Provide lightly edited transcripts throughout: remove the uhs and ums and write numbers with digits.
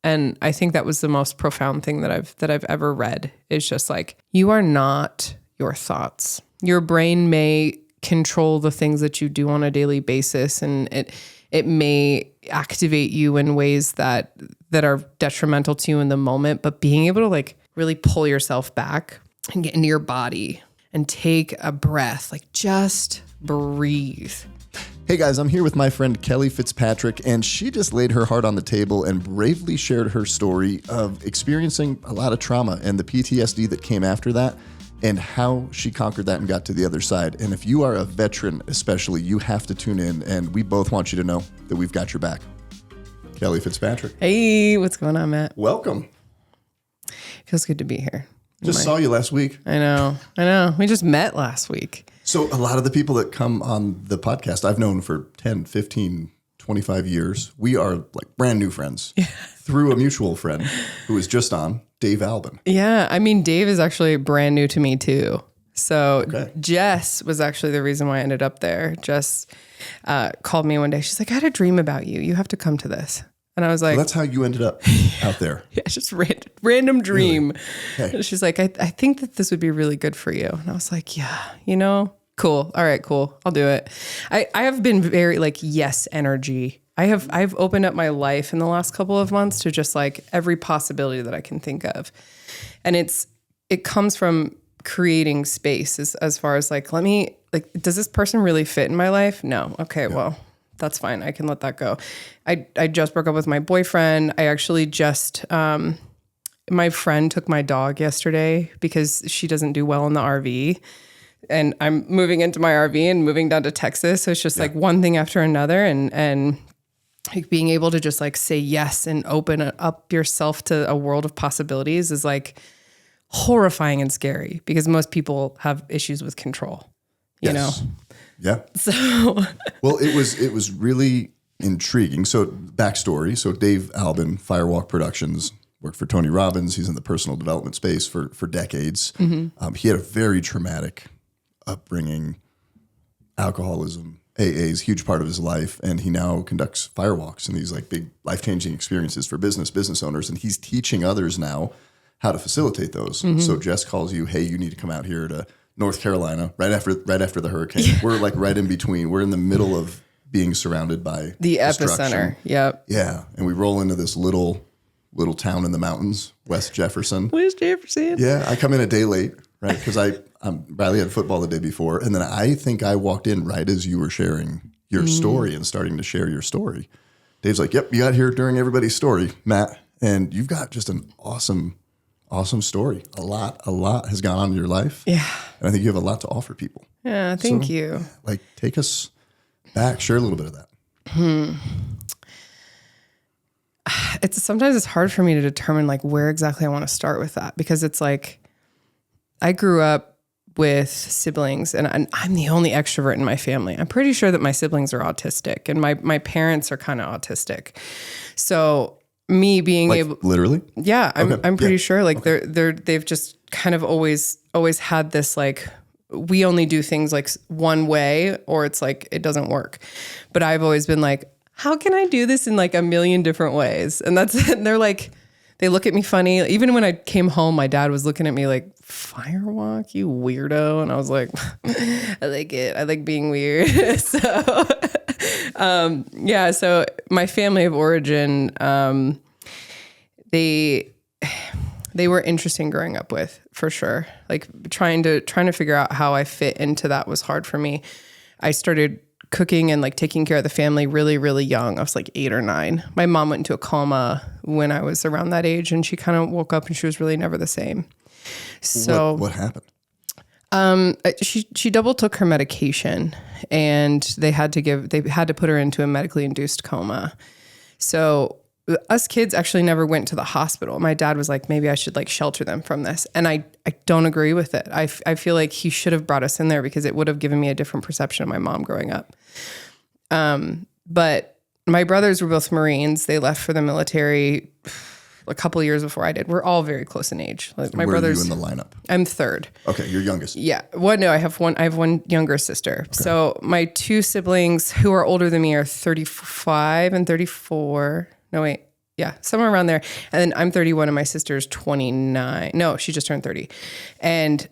And I think that was the most profound thing that I've ever read. Is just like, you are not your thoughts. Your brain may control the things that you do on a daily basis, and it may activate you in ways that are detrimental to you in the moment, but being able to like really pull yourself back and get into your body and take a breath, like just breathe. Hey guys, I'm here with my friend Kelly Fitzpatrick, and she just laid her heart on the table and bravely shared her story of experiencing a lot of trauma and the PTSD that came after that, and how she conquered that and got to the other side. And if you are a veteran especially, you have to tune in, and we both want you to know that we've got your back. Kelly Fitzpatrick. Hey, what's going on, Matt? Welcome. Feels good to be here. Just saw you last week. I know. We just met last week. So a lot of the people that come on the podcast, I've known for 10, 15, 25 years. We are like brand new friends through a mutual friend who was just on, Dave Albin. Yeah. I mean, Dave is actually brand new to me too. So Jess was actually the reason why I ended up there. Jess called me one day. She's like, I had a dream about you. You have to come to this. And I was like, so that's how you ended up out there. Yeah, just random dream. Really? Okay. She's like, I think that this would be really good for you. And I was like, yeah, cool. All right, cool. I'll do it. I have been very like, yes, energy. I've opened up my life in the last couple of months to just like every possibility that I can think of. And it comes from creating space as far as like, does this person really fit in my life? No. Okay. Yeah. Well, that's fine. I can let that go. I just broke up with my boyfriend. I actually just, my friend took my dog yesterday because she doesn't do well in the RV. And I'm moving into my RV and moving down to Texas. So it's just like one thing after another. And like being able to just like say yes and open up yourself to a world of possibilities is like horrifying and scary because most people have issues with control, you know? Yeah. So, well, it was really intriguing. So backstory. So Dave Albin, Firewalk Productions, worked for Tony Robbins. He's in the personal development space for decades. Mm-hmm. He had a very traumatic upbringing, alcoholism, AA is a huge part of his life. And he now conducts firewalks and these like big life-changing experiences for business owners. And he's teaching others now how to facilitate those. Mm-hmm. So Jess calls you, hey, you need to come out here to North Carolina right after the hurricane. Yeah. We're like right in between. We're in the middle of being surrounded by the epicenter. Yep. Yeah. And we roll into this little town in the mountains, West Jefferson. West Jefferson. Yeah. I come in a day late, right? Because Riley had football the day before. And then I think I walked in right as you were sharing your story and starting to share your story. Dave's like, yep, you got here during everybody's story, Matt. And you've got just an awesome story. A lot has gone on in your life. Yeah. And I think you have a lot to offer people. Yeah. Thank you. Like take us back, share a little bit of that. Sometimes it's hard for me to determine like where exactly I want to start with that because it's like I grew up with siblings and I'm the only extrovert in my family. I'm pretty sure that my siblings are autistic and my parents are kind of autistic. So me being like able literally? Yeah, I'm pretty sure like they've just kind of always had this like we only do things like one way or it's like it doesn't work. But I've always been like, how can I do this in like a million different ways? And they're like, they look at me funny. Even when I came home, my dad was looking at me like, firewalk, you weirdo. And I was like, I like it. I like being weird. So, so my family of origin, they were interesting growing up with, for sure. Like trying to figure out how I fit into that was hard for me. I started cooking and like taking care of the family really, really young. I was like 8 or 9. My mom went into a coma when I was around that age and she kind of woke up and she was really never the same. So what happened? She double took her medication and they had to put her into a medically induced coma. So us kids actually never went to the hospital. My dad was like, maybe I should like shelter them from this. And I don't agree with it. I feel like he should have brought us in there because it would have given me a different perception of my mom growing up. But my brothers were both Marines. They left for the military a couple of years before I did. We're all very close in age. Like my brothers. Are you in the lineup? I'm third. Okay, you're youngest. Yeah. Well, no, I have one younger sister. Okay. So my 2 siblings who are older than me are 35 and 34. No, wait. Yeah. Somewhere around there. And then I'm 31 and my sister's 29. No, she just turned 30. And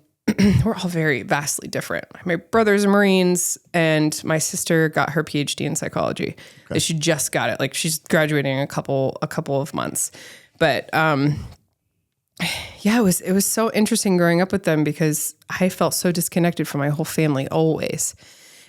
we're all very vastly different. My brother's a Marines and my sister got her PhD in psychology. Okay. She just got it. Like she's graduating in a couple of months. But yeah, it was so interesting growing up with them because I felt so disconnected from my whole family always.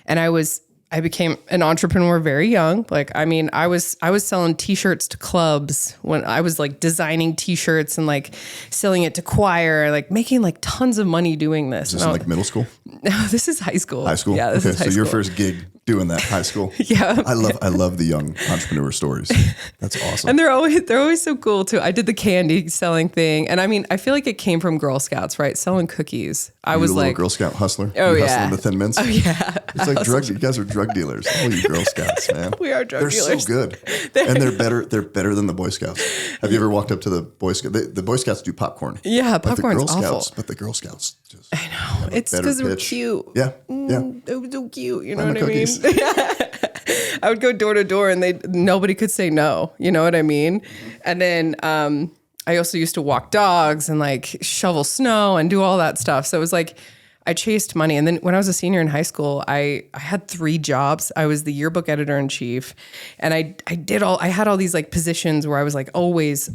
And I became an entrepreneur very young. Like, I mean, I was selling t-shirts to clubs when I was like designing t-shirts and like selling it to choir, like making like tons of money doing this. Is this like middle school? No, this is high school. High school? Yeah, this is high school. So your first gig doing that, high school? Yeah. I love the young entrepreneur stories. That's awesome. And they're always so cool too. I did the candy selling thing. And I mean, I feel like it came from Girl Scouts, right? Selling cookies. I was like Girl Scout hustler. Oh, you yeah. Hustling the Thin Mints. Oh yeah. It's like drug. You guys are drug dealers. Oh, you Girl Scouts, man. We are drug dealers. They're so good. And they're better. They're better than the Boy Scouts. Have you ever walked up to the Boy Scouts? The Boy Scouts do popcorn. Yeah, popcorn's awful. But the Girl Scouts just. I know. It's because we're cute. Yeah. Yeah. They're so cute. You know what I mean? I would go door to door and nobody could say no. You know what I mean? And then I also used to walk dogs and like shovel snow and do all that stuff. So it was like I chased money. And then when I was a senior in high school, I had 3 jobs. I was the yearbook editor in chief. And I had all these like positions where I was like always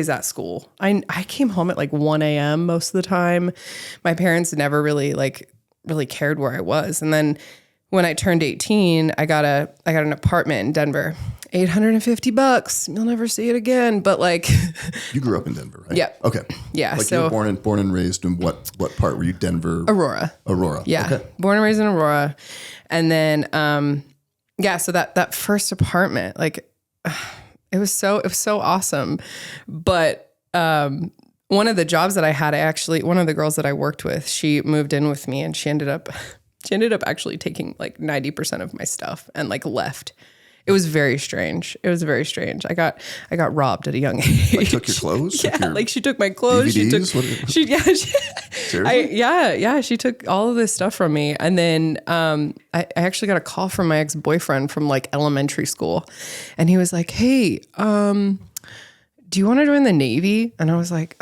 at school. I came home at like 1 a.m. most of the time. My parents never really cared where I was. And then when I turned 18, I got an apartment in Denver. $850. You'll never see it again. But like, you grew up in Denver, right? Yeah. Okay. Yeah. Like you were born and raised in what part were you? Denver. Aurora. Yeah. Okay. Born and raised in Aurora, and then so that first apartment, like, it was so awesome. But one of the jobs that I had, one of the girls that I worked with, she moved in with me, and she ended up actually taking like 90% of my stuff and like left. It was very strange. I got robbed at a young age. Like took your clothes? Yeah, like she took my clothes. DVDs? Seriously? She took all of this stuff from me. And then I actually got a call from my ex-boyfriend from like elementary school. And he was like, hey, do you want to join the Navy? And I was like,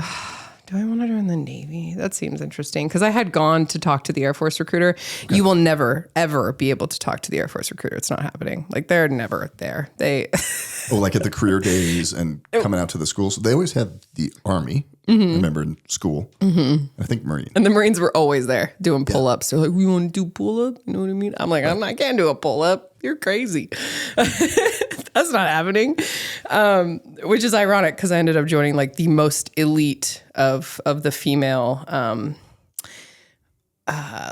do I want to join the Navy? That seems interesting. Because I had gone to talk to the Air Force recruiter. Okay. You will never, ever be able to talk to the Air Force recruiter. It's not happening. Like, they're never there. Like at the career days and coming out to the schools. They always had the Army, I remember, in school. Mm-hmm. I think Marine. And the Marines were always there doing pull-ups. They're like, we want to do pull-up? You know what I mean? I'm like, I can't do a pull-up. You're crazy. That's not happening. Which is ironic because I ended up joining like the most elite of the female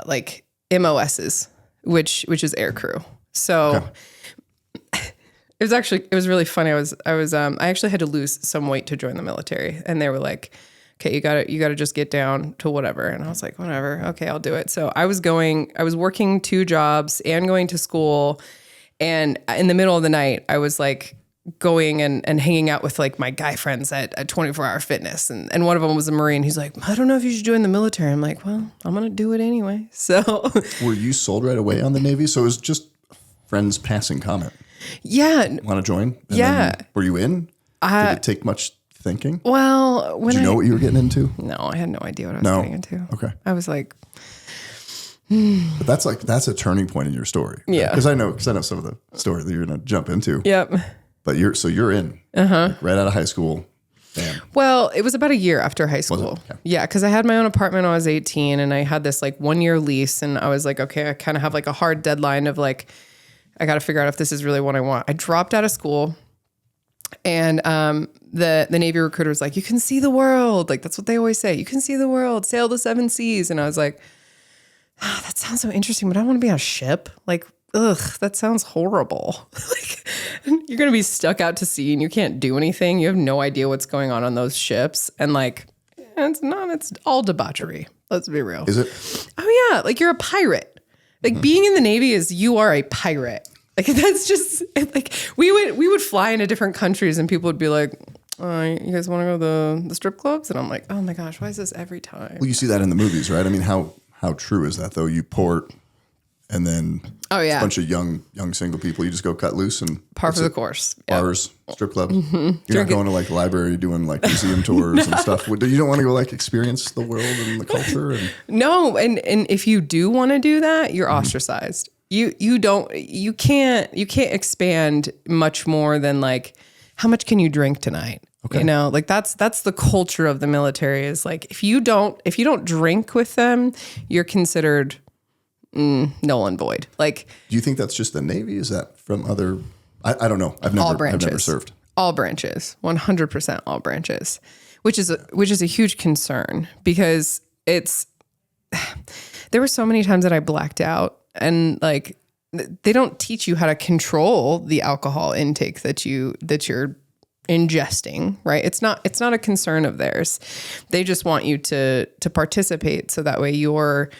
like MOSs, which is air crew. So it was really funny. I actually had to lose some weight to join the military, and they were like, okay, you gotta just get down to whatever. And I was like, whatever, okay, I'll do it. So I was working 2 jobs and going to school. And in the middle of the night, I was like going and hanging out with like my guy friends at 24 Hour Fitness. And one of them was a Marine. He's like, I don't know if you should join the military. I'm like, well, I'm going to do it anyway. So were you sold right away on the Navy? So it was just friends passing comment. Yeah. Want to join? And yeah. Were you in? Did it take much thinking? Well, did you know what you were getting into? No, I had no idea what I was getting into. Okay. I was like, but that's a turning point in your story. Right? Yeah. Because I know some of the story that you're going to jump into. Yep. But you're in. Like right out of high school. Damn. Well, it was about a year after high school. Okay. Yeah, because I had my own apartment when I was 18, and I had this like 1-year lease, and I was like, okay, I kind of have like a hard deadline of like, I got to figure out if this is really what I want. I dropped out of school, and the Navy recruiter was like, you can see the world. Like, that's what they always say. You can see the world, sail the 7 seas. And I was like, that sounds so interesting, but I don't want to be on a ship. Like, ugh, that sounds horrible. Like, you're going to be stuck out to sea and you can't do anything. You have no idea what's going on those ships. And like, it's all debauchery. Let's be real. Is it? Oh yeah. Like, you're a pirate. Like, being in the Navy is you are a pirate. Like, that's just like, we would fly into different countries and people would be like, you guys want to go to the strip clubs? And I'm like, oh my gosh, why is this every time? Well, you see that in the movies, right? I mean, how true is that though? You port and then a bunch of young single people. You just go cut loose and par for the course. Bars, strip club. You're not going to like the library doing like museum tours and stuff. You don't want to go like experience the world and the culture. No, and if you do want to do that, you're ostracized. You can't expand much more than like, how much can you drink tonight? Okay. You know, like that's the culture of the military is like, if you don't drink with them, you're considered null and void. Like, do you think that's just the Navy? Is that from other? I don't know. I've never served. All branches, 100% all branches, which is a huge concern because there were so many times that I blacked out, and like they don't teach you how to control the alcohol intake that you're ingesting, right? It's not a concern of theirs. They just want you to participate so that way you're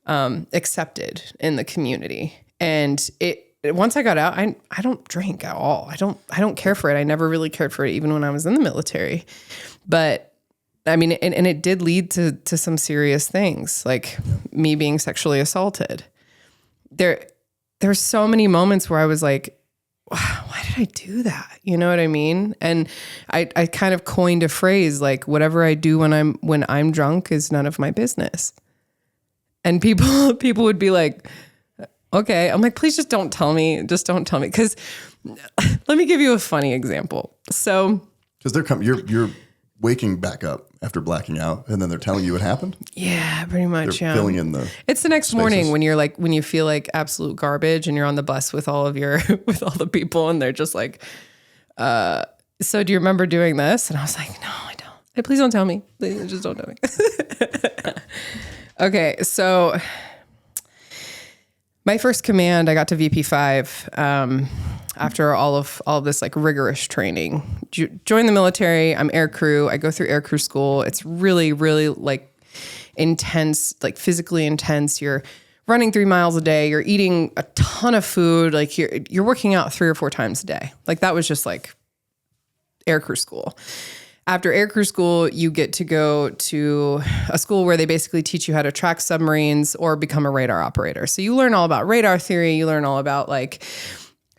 accepted in the community. And once I got out, I don't drink at all. I don't care for it. I never really cared for it even when I was in the military. But I mean, and it did lead to some serious things, like me being sexually assaulted. There were so many moments where I was like, why did I do that? You know what I mean? And I kind of coined a phrase like, whatever I do when I'm drunk is none of my business. And people would be like, okay. I'm like, please just don't tell me. Just don't tell me. Because let me give you a funny example. So, because you're waking back up after blacking out, and then they're telling you what happened. Yeah, pretty much. They're filling in the. It's the next spaces. Morning when you feel like absolute garbage, and you're on the bus with all the people, and they're just like, so do you remember doing this? And I was like, no, I don't. Hey, please don't tell me. Please just don't tell me. Okay, so my first command, I got to VP5 after all of this like rigorous training. Join the military. I'm air crew. I go through air crew school. It's really, really like intense, like physically intense. You're running 3 miles a day. You're eating a ton of food. Like you're working out 3 or 4 times a day. Like that was just like air crew school. After air crew school, you get to go to a school where they basically teach you how to track submarines or become a radar operator. So you learn all about radar theory. You learn all about like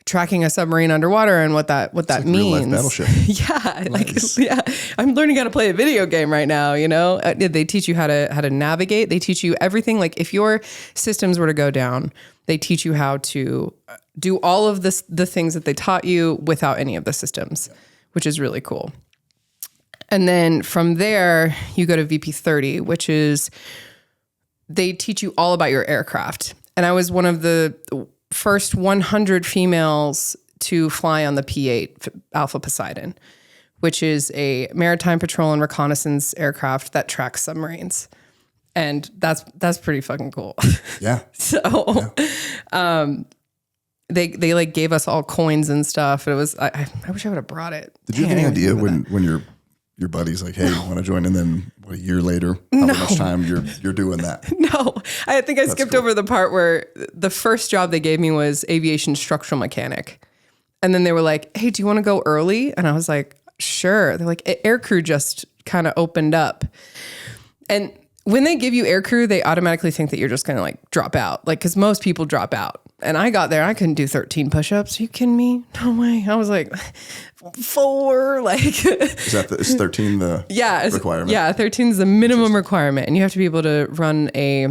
tracking a submarine underwater and what that like means. Real life battleship. Yeah, nice. I'm learning how to play a video game right now. You know, they teach you how to navigate. They teach you everything. Like if your systems were to go down, they teach you how to do all of the things that they taught you without any of the systems, which is really cool. And then from there, you go to VP30, which is they teach you all about your aircraft. And I was one of the first 100 females to fly on the P-8 Alpha Poseidon, which is a maritime patrol and reconnaissance aircraft that tracks submarines. And that's pretty fucking cool. Yeah. So they like gave us all coins and stuff. It was I wish I would have brought it. Did you have any idea when your buddy's like, hey, you want to join? And then a year later, how much time you're doing that? No, I think I skipped over the part where the first job they gave me was aviation structural mechanic. And then they were like, hey, do you want to go early? And I was like, sure. They're like, air crew just kind of opened up. And when they give you air crew, they automatically think that you're just going to like drop out. Like, cause most people drop out. And I got there, I couldn't do 13 push-ups. Are you kidding me? No way. I was like 4, like. Is 13 the requirement? Yeah, 13 is the minimum requirement. And you have to be able to run a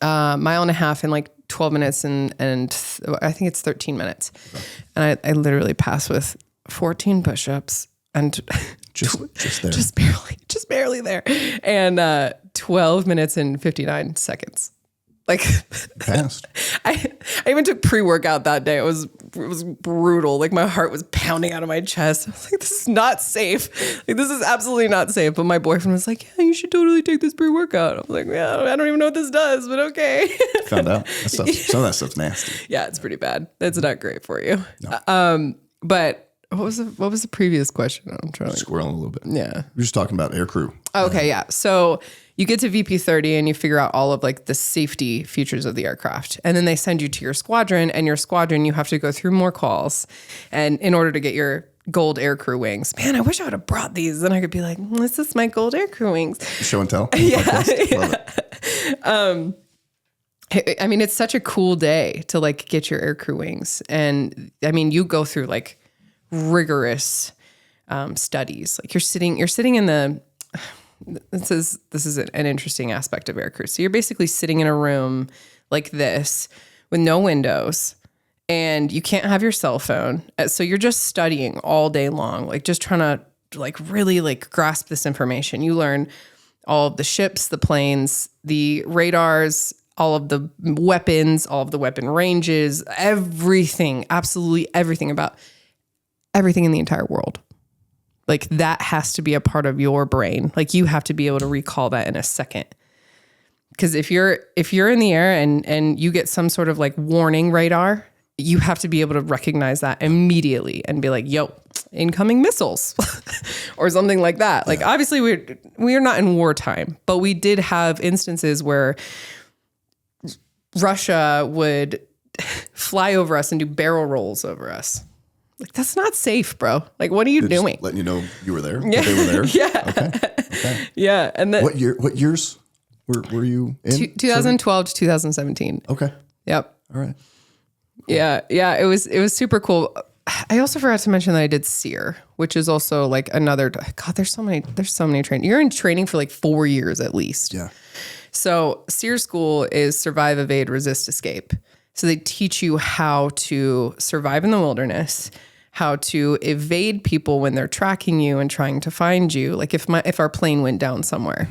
mile and a half in like 12 minutes and I think it's 13 minutes. Okay. And I literally passed with 14 push-ups and just there. Just barely there. And 12 minutes and 59 seconds. Like passed. I even took pre-workout that day. It was brutal. Like my heart was pounding out of my chest. I was like, this is not safe. Like this is absolutely not safe. But my boyfriend was like, yeah, you should totally take this pre-workout. I was like, yeah, I don't even know what this does, but okay. Found out. Some of that stuff's nasty. Yeah, it's pretty bad. It's not great for you. No. But what was the previous question? I'm trying to squirrel a little bit. Yeah. We're just talking about air crew. Okay, yeah. So you get to VP30 and you figure out all of like the safety features of the aircraft. And then they send you to your squadron, and your squadron, you have to go through more calls. And in order to get your gold aircrew wings, man, I wish I would have brought these. Then I could be like, this is my gold aircrew wings. Show and tell. Yeah. Love it. I mean, it's such a cool day to like get your aircrew wings. And I mean, you go through like rigorous studies. Like you're sitting in the, this is an interesting aspect of aircrew. So you're basically sitting in a room like this with no windows, and you can't have your cell phone. So you're just studying all day long, like just trying to like really like grasp this information. You learn all of the ships, the planes, the radars, all of the weapons, all of the weapon ranges, everything, absolutely everything about everything in the entire world. Like that has to be a part of your brain. Like you have to be able to recall that in a second. Because if you're in the air and you get some sort of like warning radar, you have to be able to recognize that immediately and be like, yo, incoming missiles or something like that. Like obviously we are not in wartime, but we did have instances where Russia would fly over us and do barrel rolls over us. Like, that's not safe, bro. Like, what are you doing? Letting you know you were there. Yeah. They were there. Yeah. Okay. Yeah. And then what years were you in? 2012 to 2017. Okay. Yep. All right. Cool. Yeah. Yeah. It was super cool. I also forgot to mention that I did SEER, which is also like another, God, there's so many training. You're in training for like 4 years at least. Yeah. So SEER school is survive, evade, resist, escape. So they teach you how to survive in the wilderness, how to evade people when they're tracking you and trying to find you. Like if our plane went down somewhere,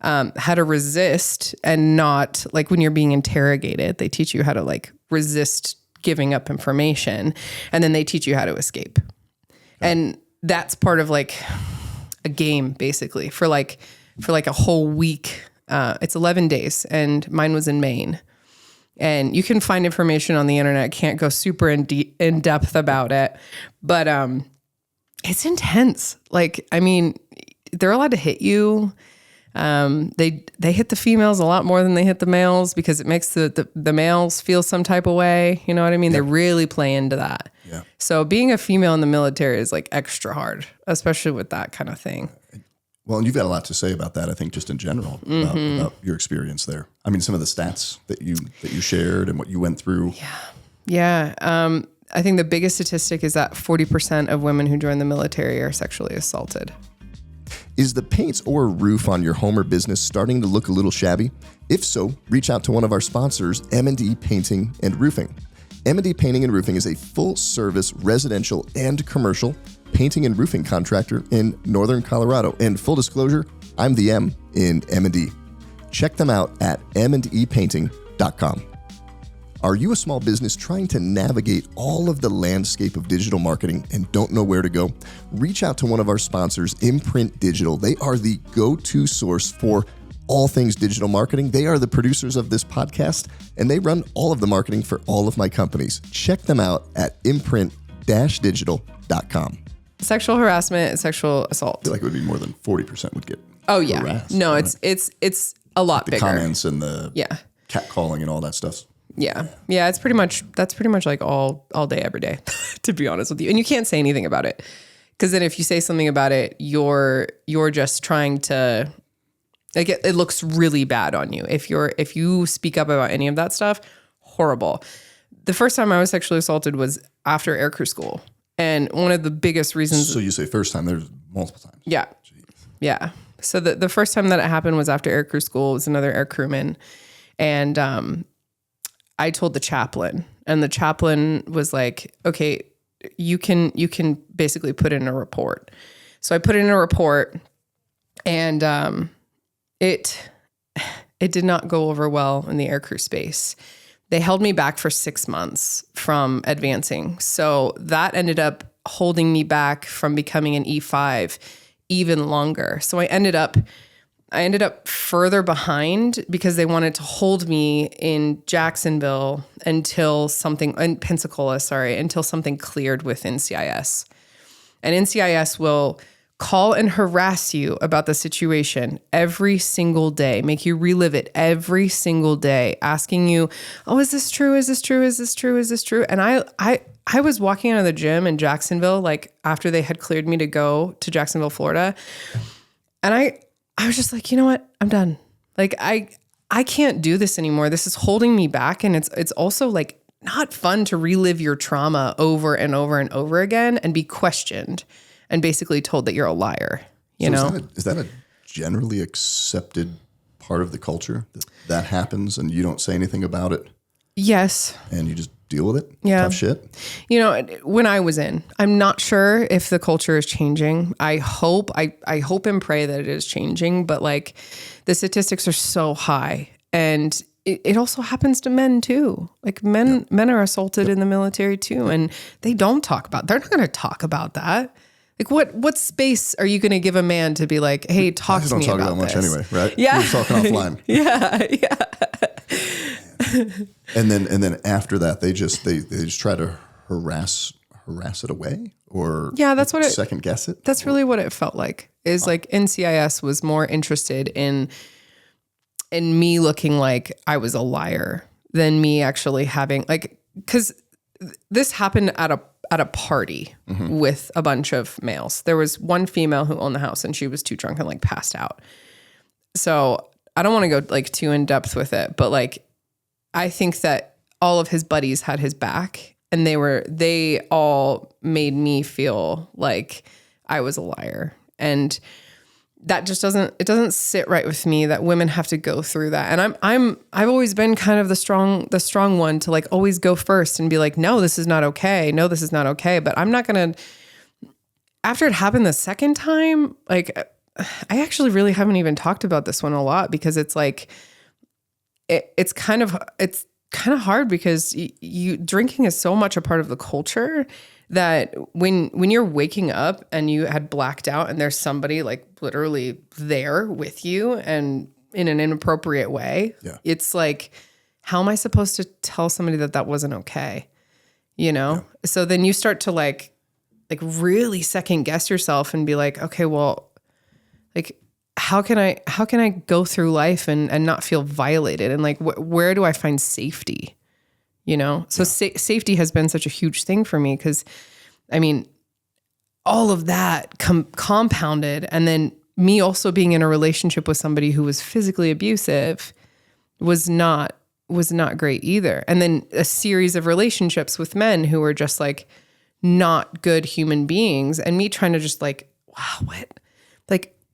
how to resist and not like when you're being interrogated, they teach you how to like resist giving up information. And then they teach you how to escape. And that's part of like a game basically for like a whole week. It's 11 days and mine was in Maine. And you can find information on the internet. Can't go super in depth about it, but it's intense. Like, I mean, they're allowed to hit you. They hit the females a lot more than they hit the males because it makes the males feel some type of way. You know what I mean? Yep. They really play into that. Yeah. So being a female in the military is like extra hard, especially with that kind of thing. Well, and you've got a lot to say about that, I think, just in general, about your experience there. I mean, some of the stats that you shared and what you went through. Yeah. I think the biggest statistic is that 40% of women who join the military are sexually assaulted. Is the paint or roof on your home or business starting to look a little shabby? If so, reach out to one of our sponsors, M&D Painting and Roofing. M&D Painting and Roofing is a full-service residential and commercial painting and roofing contractor in Northern Colorado. And full disclosure, I'm the M in M&D. Check them out at mdepainting.com. Are you a small business trying to navigate all of the landscape of digital marketing and don't know where to go? Reach out to one of our sponsors, Imprint Digital. They are the go-to source for all things digital marketing. They are the producers of this podcast, and they run all of the marketing for all of my companies. Check them out at imprint-digital.com. Sexual harassment, sexual assault. I feel like it would be more than 40% would get harassed. No, right? it's a lot the bigger. Comments and the catcalling and all that stuff. Yeah. That's pretty much like all day, every day, to be honest with you. And you can't say anything about it. Because then if you say something about it, you're just trying to, like, it looks really bad on you. If you speak up about any of that stuff, horrible. The first time I was sexually assaulted was after aircrew school. And one of the biggest reasons. So you say first time, there's multiple times. Yeah. Jeez. Yeah. So the first time that it happened was after aircrew school. It was another aircrewman. And I told the chaplain, and the chaplain was like, okay, you can basically put in a report. So I put in a report, and it did not go over well in the aircrew space. They held me back for 6 months from advancing. So that ended up holding me back from becoming an E5 even longer. So I ended up further behind because they wanted to hold me in Jacksonville until something cleared with NCIS. And NCIS will call and harass you about the situation every single day, make you relive it every single day, asking you, oh, is this true? Is this true? Is this true? Is this true? And I was walking out of the gym in Jacksonville, like after they had cleared me to go to Jacksonville, Florida. And I was just like, you know what? I'm done. Like I I can't do this anymore. This is holding me back. And it's also like not fun to relive your trauma over and over and over again and be questioned and basically told that you're a liar. You know? Is that a generally accepted part of the culture that happens and you don't say anything about it? Yes. And you just deal with it? Yeah. Tough shit? You know, when I was in, I'm not sure if the culture is changing. I hope and pray that it is changing, but like the statistics are so high, and it also happens to men too. Like men are assaulted in the military too, and they don't talk about, they're not going to talk about that. Like what space are you going to give a man to be like, hey, talk to me about this? Don't talk about much anyway, right? Yeah. You're talking offline. Yeah. And then after that, they just try to harass it away, or that's what second guess it. That's really what it felt like. Is like NCIS was more interested in me looking like I was a liar than me actually having like, because this happened at a party with a bunch of males. There was one female who owned the house, and she was too drunk and like passed out. So I don't want to go like too in depth with it, but like, I think that all of his buddies had his back, and they all made me feel like I was a liar. And that just doesn't sit right with me that women have to go through that. And I've always been kind of the strong one to like always go first and be like, no, this is not okay. No, this is not okay. But I'm not going to, after it happened the second time, like I actually really haven't even talked about this one a lot, because it's like, it's kind of hard, because you drinking is so much a part of the culture that when you're waking up and you had blacked out and there's somebody like literally there with you and in an inappropriate way, it's like, how am I supposed to tell somebody that wasn't okay? You know? Yeah. So then you start to like really second guess yourself and be like, okay, well, like, how can I go through life and not feel violated? And like, where do I find safety? You know? So safety has been such a huge thing for me, because I mean, all of that compounded, and then me also being in a relationship with somebody who was physically abusive was not great either. And then a series of relationships with men who were just like not good human beings, and me trying to just like, wow,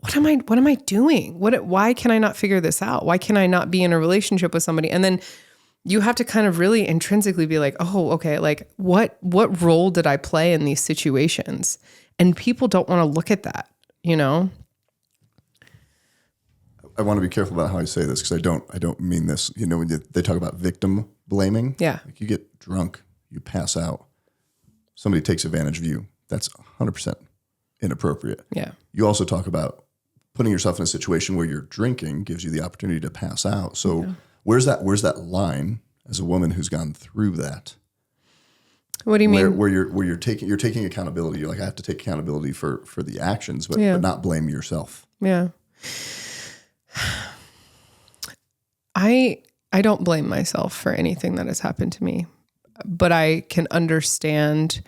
what am I doing? Why can I not figure this out? Why can I not be in a relationship with somebody? And then you have to kind of really intrinsically be like, oh, okay, like what role did I play in these situations? And people don't want to look at that, you know? I want to be careful about how I say this, because I don't mean this. You know, when they talk about victim blaming, like you get drunk, you pass out, somebody takes advantage of you. That's 100% inappropriate. Yeah. You also talk about putting yourself in a situation where you're drinking gives you the opportunity to pass out. So where's that line as a woman who's gone through that? What do you mean? Where you're taking accountability. You're like, I have to take accountability for the actions, but not blame yourself. Yeah. I don't blame myself for anything that has happened to me, but I can understand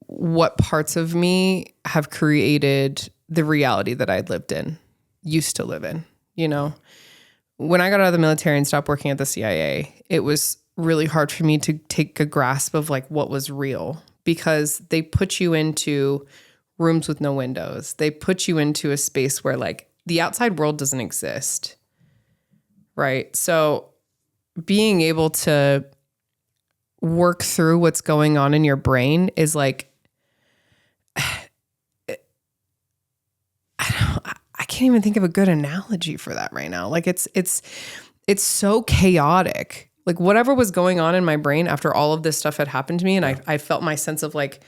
what parts of me have created the reality that I'd used to live in, you know? When I got out of the military and stopped working at the CIA, it was really hard for me to take a grasp of like what was real, because they put you into rooms with no windows. They put you into a space where like the outside world doesn't exist. Right? So being able to work through what's going on in your brain is like, I can't even think of a good analogy for that right now. Like it's so chaotic. Like whatever was going on in my brain after all of this stuff had happened to me, and I felt my sense of like,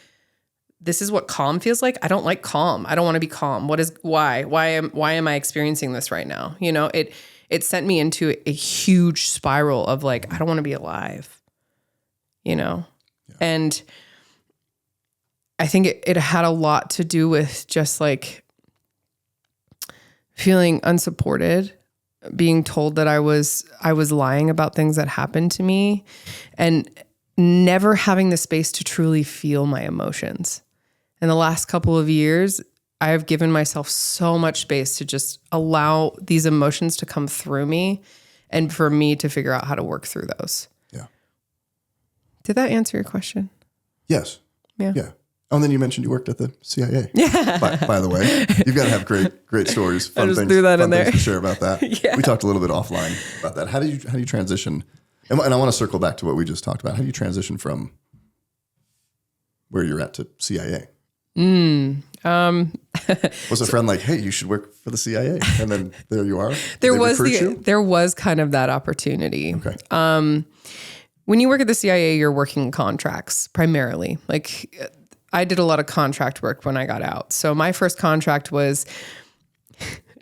this is what calm feels like. I don't like calm. I don't want to be calm. Why am I experiencing this right now? You know, it sent me into a huge spiral of like, I don't want to be alive, you know? Yeah. And I think it had a lot to do with just like feeling unsupported, being told that I was lying about things that happened to me, and never having the space to truly feel my emotions. In the last couple of years, I have given myself so much space to just allow these emotions to come through me and for me to figure out how to work through those. Yeah. Did that answer your question? Yes. Yeah. Yeah. Oh, and then you mentioned you worked at the CIA. Yeah. By the way, you've got to have great stories, fun things to share about that. Yeah. We talked a little bit offline about that. How do you transition? And I want to circle back to what we just talked about. How do you transition from where you're at to CIA? Was a friend like, hey, you should work for the CIA? And then there you are. There was kind of that opportunity. Okay. When you work at the CIA, you're working contracts primarily. Like I did a lot of contract work when I got out. So my first contract was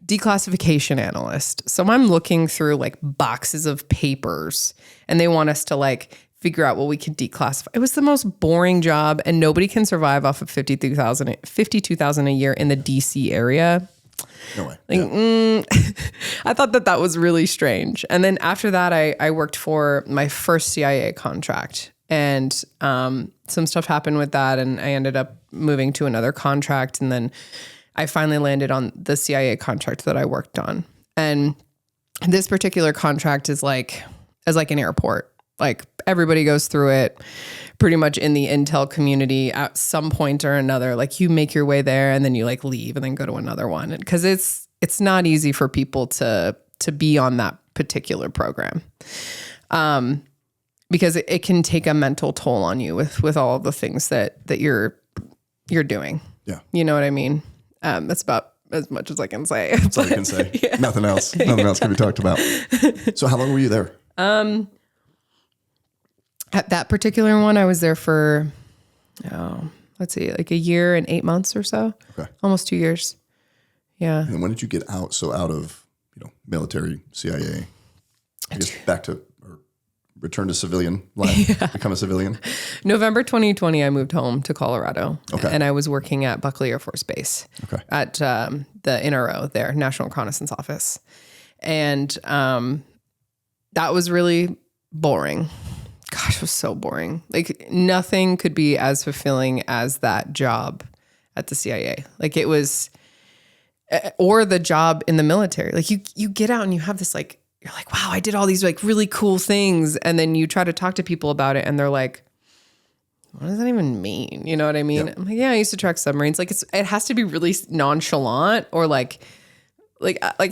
declassification analyst. So I'm looking through like boxes of papers and they want us to like figure out what we could declassify. It was the most boring job and nobody can survive off of $52,000 a year in the DC area. No way. I thought that was really strange. And then after that, I worked for my first CIA contract and some stuff happened with that. And I ended up moving to another contract. And then I finally landed on the CIA contract that I worked on. And this particular contract is like an airport. Like everybody goes through it pretty much in the intel community at some point or another. Like you make your way there and then you like leave and then go to another one. Because it's not easy for people to be on that particular program. Because it can take a mental toll on you with all of the things that you're doing. Yeah. You know what I mean? That's about as much as I can say. That's all you can say. Yeah. Nothing else can be talked about. So how long were you there? At that particular one, I was there for, let's see, like a year and 8 months or so. Okay. Almost 2 years. Yeah. And when did you get out? So out of, military, CIA, I guess back to, or return to civilian life, become a civilian? November 2020, I moved home to Colorado. Okay. And I was working at Buckley Air Force Base. Okay. At the NRO there, National Reconnaissance Office. And that was really boring. Gosh, it was so boring. Like nothing could be as fulfilling as that job at the CIA. Like it was, or the job in the military. Like you get out and you have this like, you're like, wow, I did all these like really cool things. And then you try to talk to people about it and they're like, what does that even mean? You know what I mean? Yep. I'm like, yeah, I used to track submarines. Like it has to be really nonchalant or like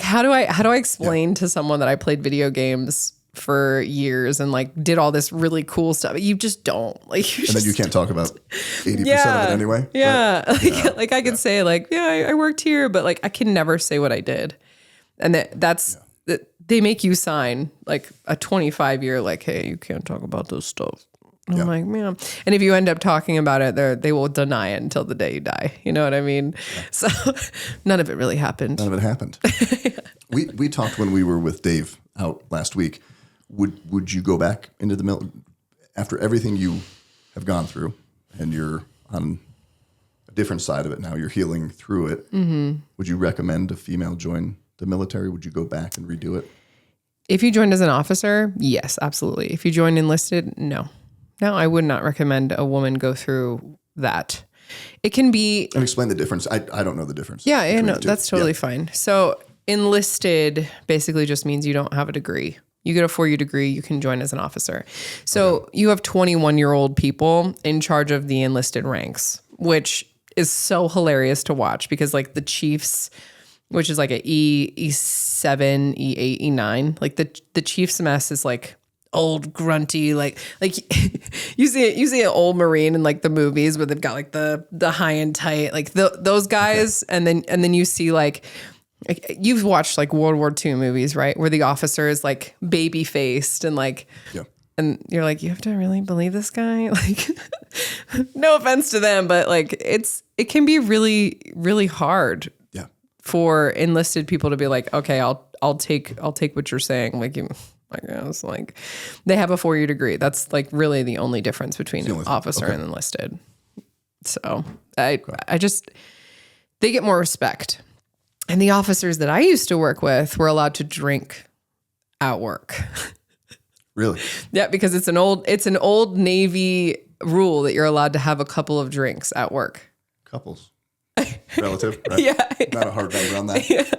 how do I explain to someone that I played video games for years and like did all this really cool stuff? You just don't then you can't talk about 80% of it anyway. Yeah. Right? Like I could say like, yeah, I worked here, but like I can never say what I did. And that's they make you sign like a 25-year, like, hey, you can't talk about this stuff. I'm like, man. And if you end up talking about it, they will deny it until the day you die. You know what I mean? Yeah. So none of it really happened. None of it happened. We talked when we were with Dave out last week. Would you go back into the military after everything you have gone through and you're on a different side of it now, you're healing through it. Mm-hmm. Would you recommend a female join the military? Would you go back and redo it? If you joined as an officer, yes, absolutely. If you joined enlisted, no. No, I would not recommend a woman go through that. It can be... And explain the difference. I don't know the difference. Yeah, no, that's totally fine. So enlisted basically just means you don't have a degree. You get a 4-year degree, you can join as an officer. So you have 21-year-old people in charge of the enlisted ranks, which is so hilarious to watch because like the chiefs, which is like a E7, E8, E9, like the chief's mess is like old grunty, like you see an old Marine in like the movies where they've got like the high and tight, like those guys. Okay. And then you see like you've watched like World War II movies, right? Where the officer is like baby faced and like, and you're like, you have to really believe this guy? Like, no offense to them, but like it can be really, really hard for enlisted people to be like, okay, I'll take what you're saying. Like, I guess like they have a 4-year degree. That's like really the only difference between an officer and enlisted. So I just, they get more respect. And the officers that I used to work with were allowed to drink at work. Really? Yeah, because it's an old Navy rule that you're allowed to have a couple of drinks at work. Couples. Relative, right? Yeah. Not a hard number on that. Yeah.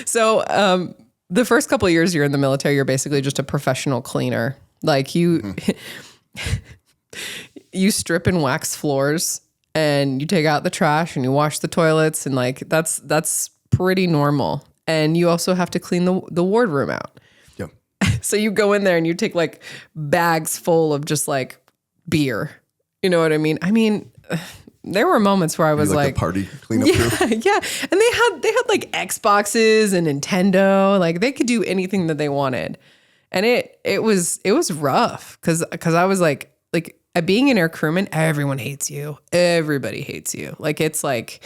So the first couple of years you're in the military, you're basically just a professional cleaner. Like you strip and wax floors and you take out the trash and you wash the toilets, and like that's pretty normal. And you also have to clean the wardroom out. Yep. So you go in there and you take like bags full of just like beer. You know what I mean? I mean, there were moments where I was like the party cleanup crew. Yeah. And they had like Xboxes and Nintendo. Like they could do anything that they wanted. And it was rough because I was like being an air crewman, everyone hates you. Everybody hates you. Like it's like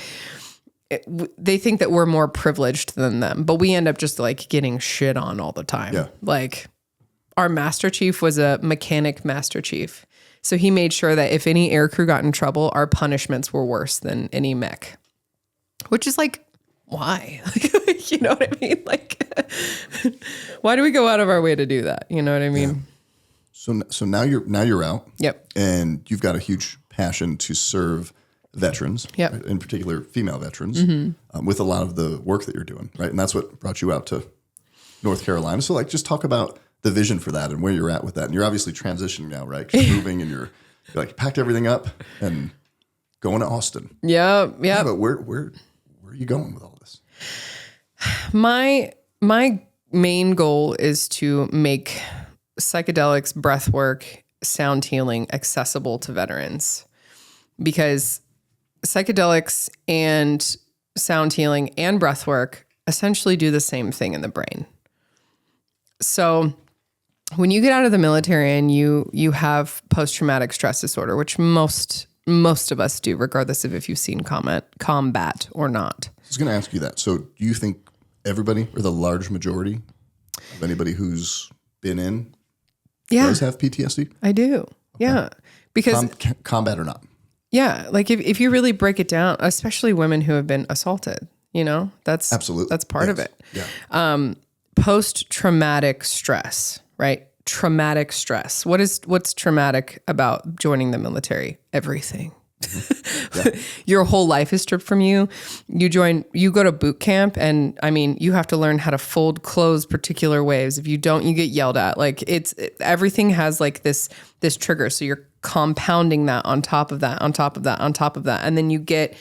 they think that we're more privileged than them, but we end up just like getting shit on all the time. Yeah. Like our master chief was a mechanic master chief. So he made sure that if any air crew got in trouble, our punishments were worse than any mech, which is like, why? You know what I mean? Like, why do we go out of our way to do that? You know what I mean? Yeah. So now you're out. Yep. And you've got a huge passion to serve veterans, yep. right? In particular female veterans, with a lot of the work that you're doing, right? And that's what brought you out to North Carolina. So like, just talk about the vision for that and where you're at with that. And you're obviously transitioning now, right? 'Cause you're moving and you're like, you packed everything up and going to Austin. Yeah. Yeah. But where are you going with all this? My main goal is to make psychedelics, breath work, sound healing accessible to veterans, because psychedelics and sound healing and breath work essentially do the same thing in the brain. So when you get out of the military and you have post-traumatic stress disorder, which most of us do, regardless of if you've seen combat or not. I was going to ask you that. So do you think everybody, or the large majority of anybody who's been in does have PTSD? I do. Okay. Yeah. Because combat or not. Yeah. Like if you really break it down, especially women who have been assaulted, you know, that's part of it. Yeah. Post-traumatic stress, right? Traumatic stress. What's traumatic about joining the military? Everything. Yeah. Your whole life is stripped from you. You go to boot camp, and I mean, you have to learn how to fold clothes particular ways. If you don't, you get yelled at. Like everything has like this trigger. So you're compounding that on top of that, on top of that, on top of that. And then you get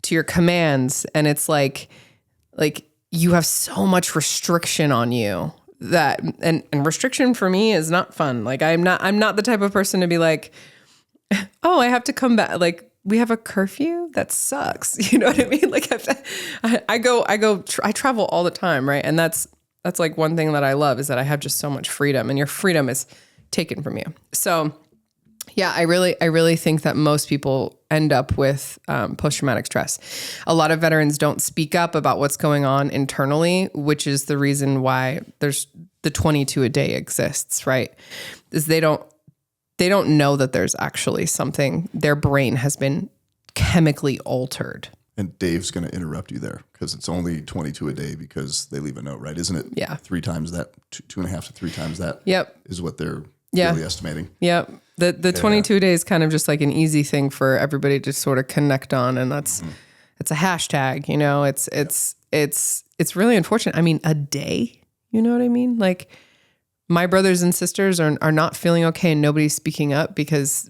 to your commands, and it's like you have so much restriction on you that, and restriction for me is not fun. Like I'm not the type of person to be like, oh, I have to come back. Like we have a curfew? That sucks. You know what I mean? Like I travel all the time. Right. And that's like one thing that I love, is that I have just so much freedom, and your freedom is taken from you. So yeah, I really think that most people end up with post-traumatic stress. A lot of veterans don't speak up about what's going on internally, which is the reason why there's the 22 a day exists, right? Is they don't know that there's actually something. Their brain has been chemically altered. And Dave's going to interrupt you there, because it's only 22 a day because they leave a note, right? Isn't it? Yeah. 3 times that, 2.5 to 3 times that. Yep. Is what they're really estimating. Yep. The 22 days kind of just like an easy thing for everybody to sort of connect on. And it's a hashtag, you know, it's really unfortunate. I mean, a day, you know what I mean? Like my brothers and sisters are not feeling okay, and nobody's speaking up because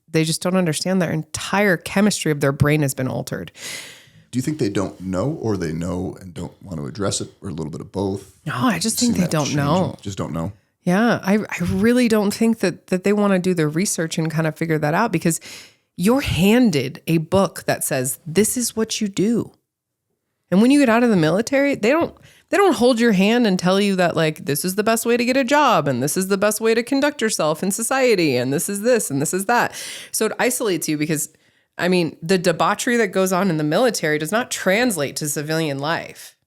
they just don't understand their entire chemistry of their brain has been altered. Do you think they don't know, or they know and don't want to address it, or a little bit of both? No, I just think they don't know. Just don't know. Yeah, I really don't think that they want to do the research and kind of figure that out, because you're handed a book that says, this is what you do. And when you get out of the military, they don't hold your hand and tell you that like, this is the best way to get a job, and this is the best way to conduct yourself in society, and this is this, and this is that. So it isolates you, because I mean, the debauchery that goes on in the military does not translate to civilian life.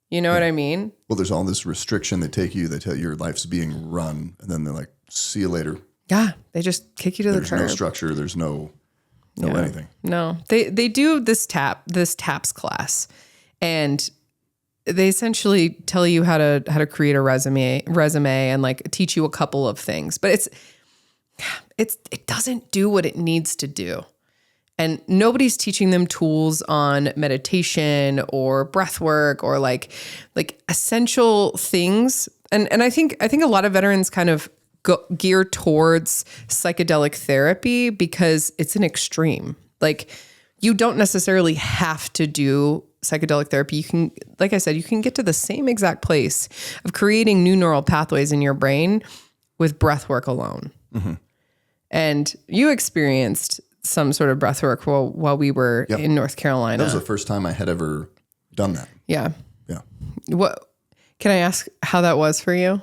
You know what I mean? Well, there's all this restriction. They take you, they tell you your life's being run, and then they're like, see you later. Yeah. They just kick you to the curb. There's no structure. There's no anything. No, they do this TAPS class, and they essentially tell you how to create a resume and like teach you a couple of things, but it doesn't do what it needs to do. And nobody's teaching them tools on meditation or breath work or like essential things. And I think a lot of veterans kind of gear towards psychedelic therapy because it's an extreme. Like, you don't necessarily have to do psychedelic therapy. You can, like I said, you can get to the same exact place of creating new neural pathways in your brain with breath work alone. Mm-hmm. And you experienced some sort of breath work while we were in North Carolina. That was the first time I had ever done that. Yeah. Yeah. What, can I ask how that was for you?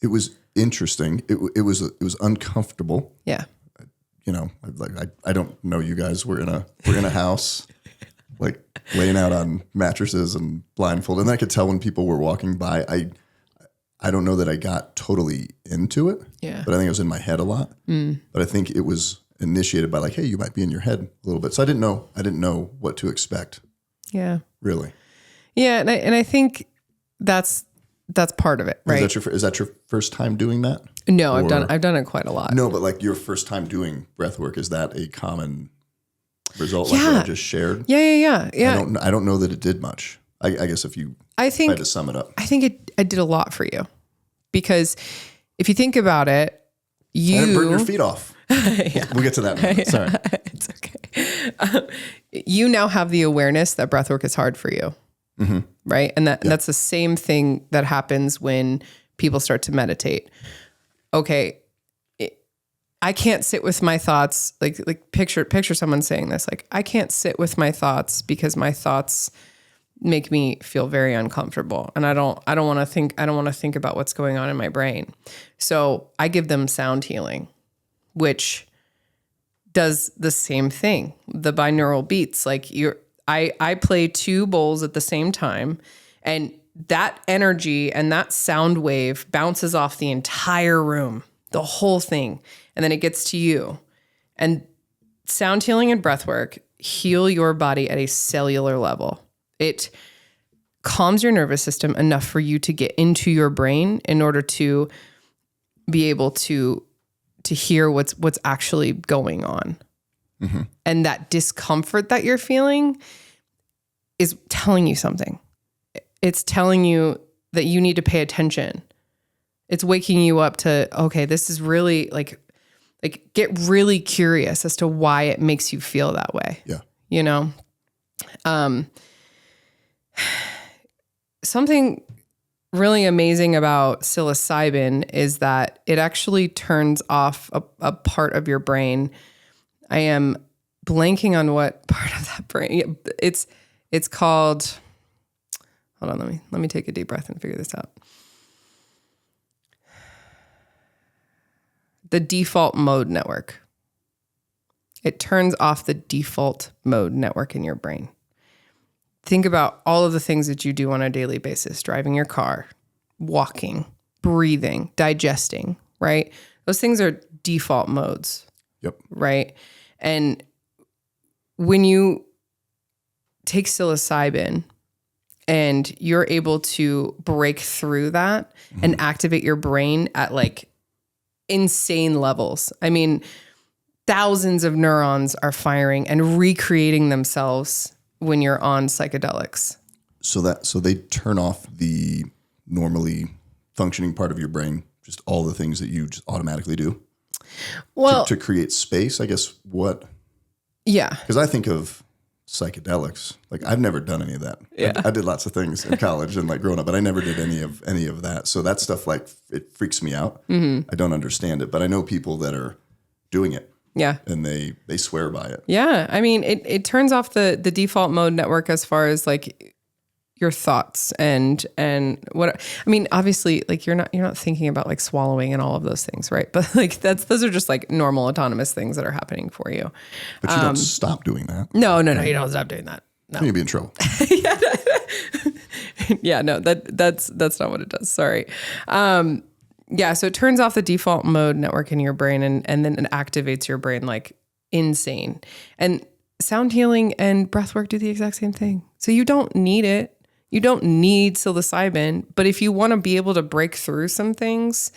It was interesting. It was uncomfortable. Yeah. You know, I don't know you guys. We're in a house, like laying out on mattresses and blindfolded. And I could tell when people were walking by. I don't know that I got totally into it. Yeah. But I think I was in my head a lot. But I think it was initiated by like, hey, you might be in your head a little bit. So I didn't know what to expect. Yeah. Really. Yeah, and I think that's part of it, right? Is that your first time doing that? No, I've done it quite a lot. No, but like your first time doing breath work, is that a common result like what I just shared? Yeah. I don't know that it did much. I guess if I had to sum it up. I think it did a lot for you, because if you think about it, I didn't burn your feet off. Yeah. We'll get to that now. Sorry. It's okay. You now have the awareness that breath work is hard for you. Mm-hmm. Right. And that's the same thing that happens when people start to meditate. Okay. I can't sit with my thoughts. Like picture someone saying this, like, I can't sit with my thoughts because my thoughts make me feel very uncomfortable. And I don't want to think about what's going on in my brain. So I give them sound healing, which does the same thing. The binaural beats, like I play two bowls at the same time, and that energy and that sound wave bounces off the entire room, the whole thing. And then it gets to you. And sound healing and breath work heal your body at a cellular level. It calms your nervous system enough for you to get into your brain in order to be able to hear what's actually going on. Mm-hmm. And that discomfort that you're feeling is telling you something. It's telling you that you need to pay attention. It's waking you up to, okay, this is really like get really curious as to why it makes you feel that way. Yeah. You know? Something really amazing about psilocybin is that it actually turns off a part of your brain. I am blanking on what part of that brain. It's called, hold on, let me take a deep breath and figure this out. The default mode network. It turns off the default mode network in your brain. Think about all of the things that you do on a daily basis: driving your car, walking, breathing, digesting, right? Those things are default modes. Yep. Right? And when you take psilocybin and you're able to break through that and activate your brain at like insane levels. I mean, thousands of neurons are firing and recreating themselves when you're on psychedelics. So they turn off the normally functioning part of your brain, just all the things that you just automatically do. Well, to create space, I guess. What? Yeah. Because I think of psychedelics. Like, I've never done any of that. Yeah. I did lots of things in college and like growing up, but I never did any of that. So that stuff, like, it freaks me out. Mm-hmm. I don't understand it, but I know people that are doing it. Yeah. And they swear by it. Yeah. I mean, it turns off the default mode network as far as like your thoughts and what, I mean, obviously, like you're not thinking about like swallowing and all of those things, right? But like those are just like normal autonomous things that are happening for you. But you don't stop doing that. No, you don't stop doing that. No. You'll be in trouble. Yeah, no, that's not what it does. Sorry. Yeah, so it turns off the default mode network in your brain and then it activates your brain like insane. And sound healing and breath work do the exact same thing. So you don't need it. You don't need psilocybin, but if you want to be able to break through some things,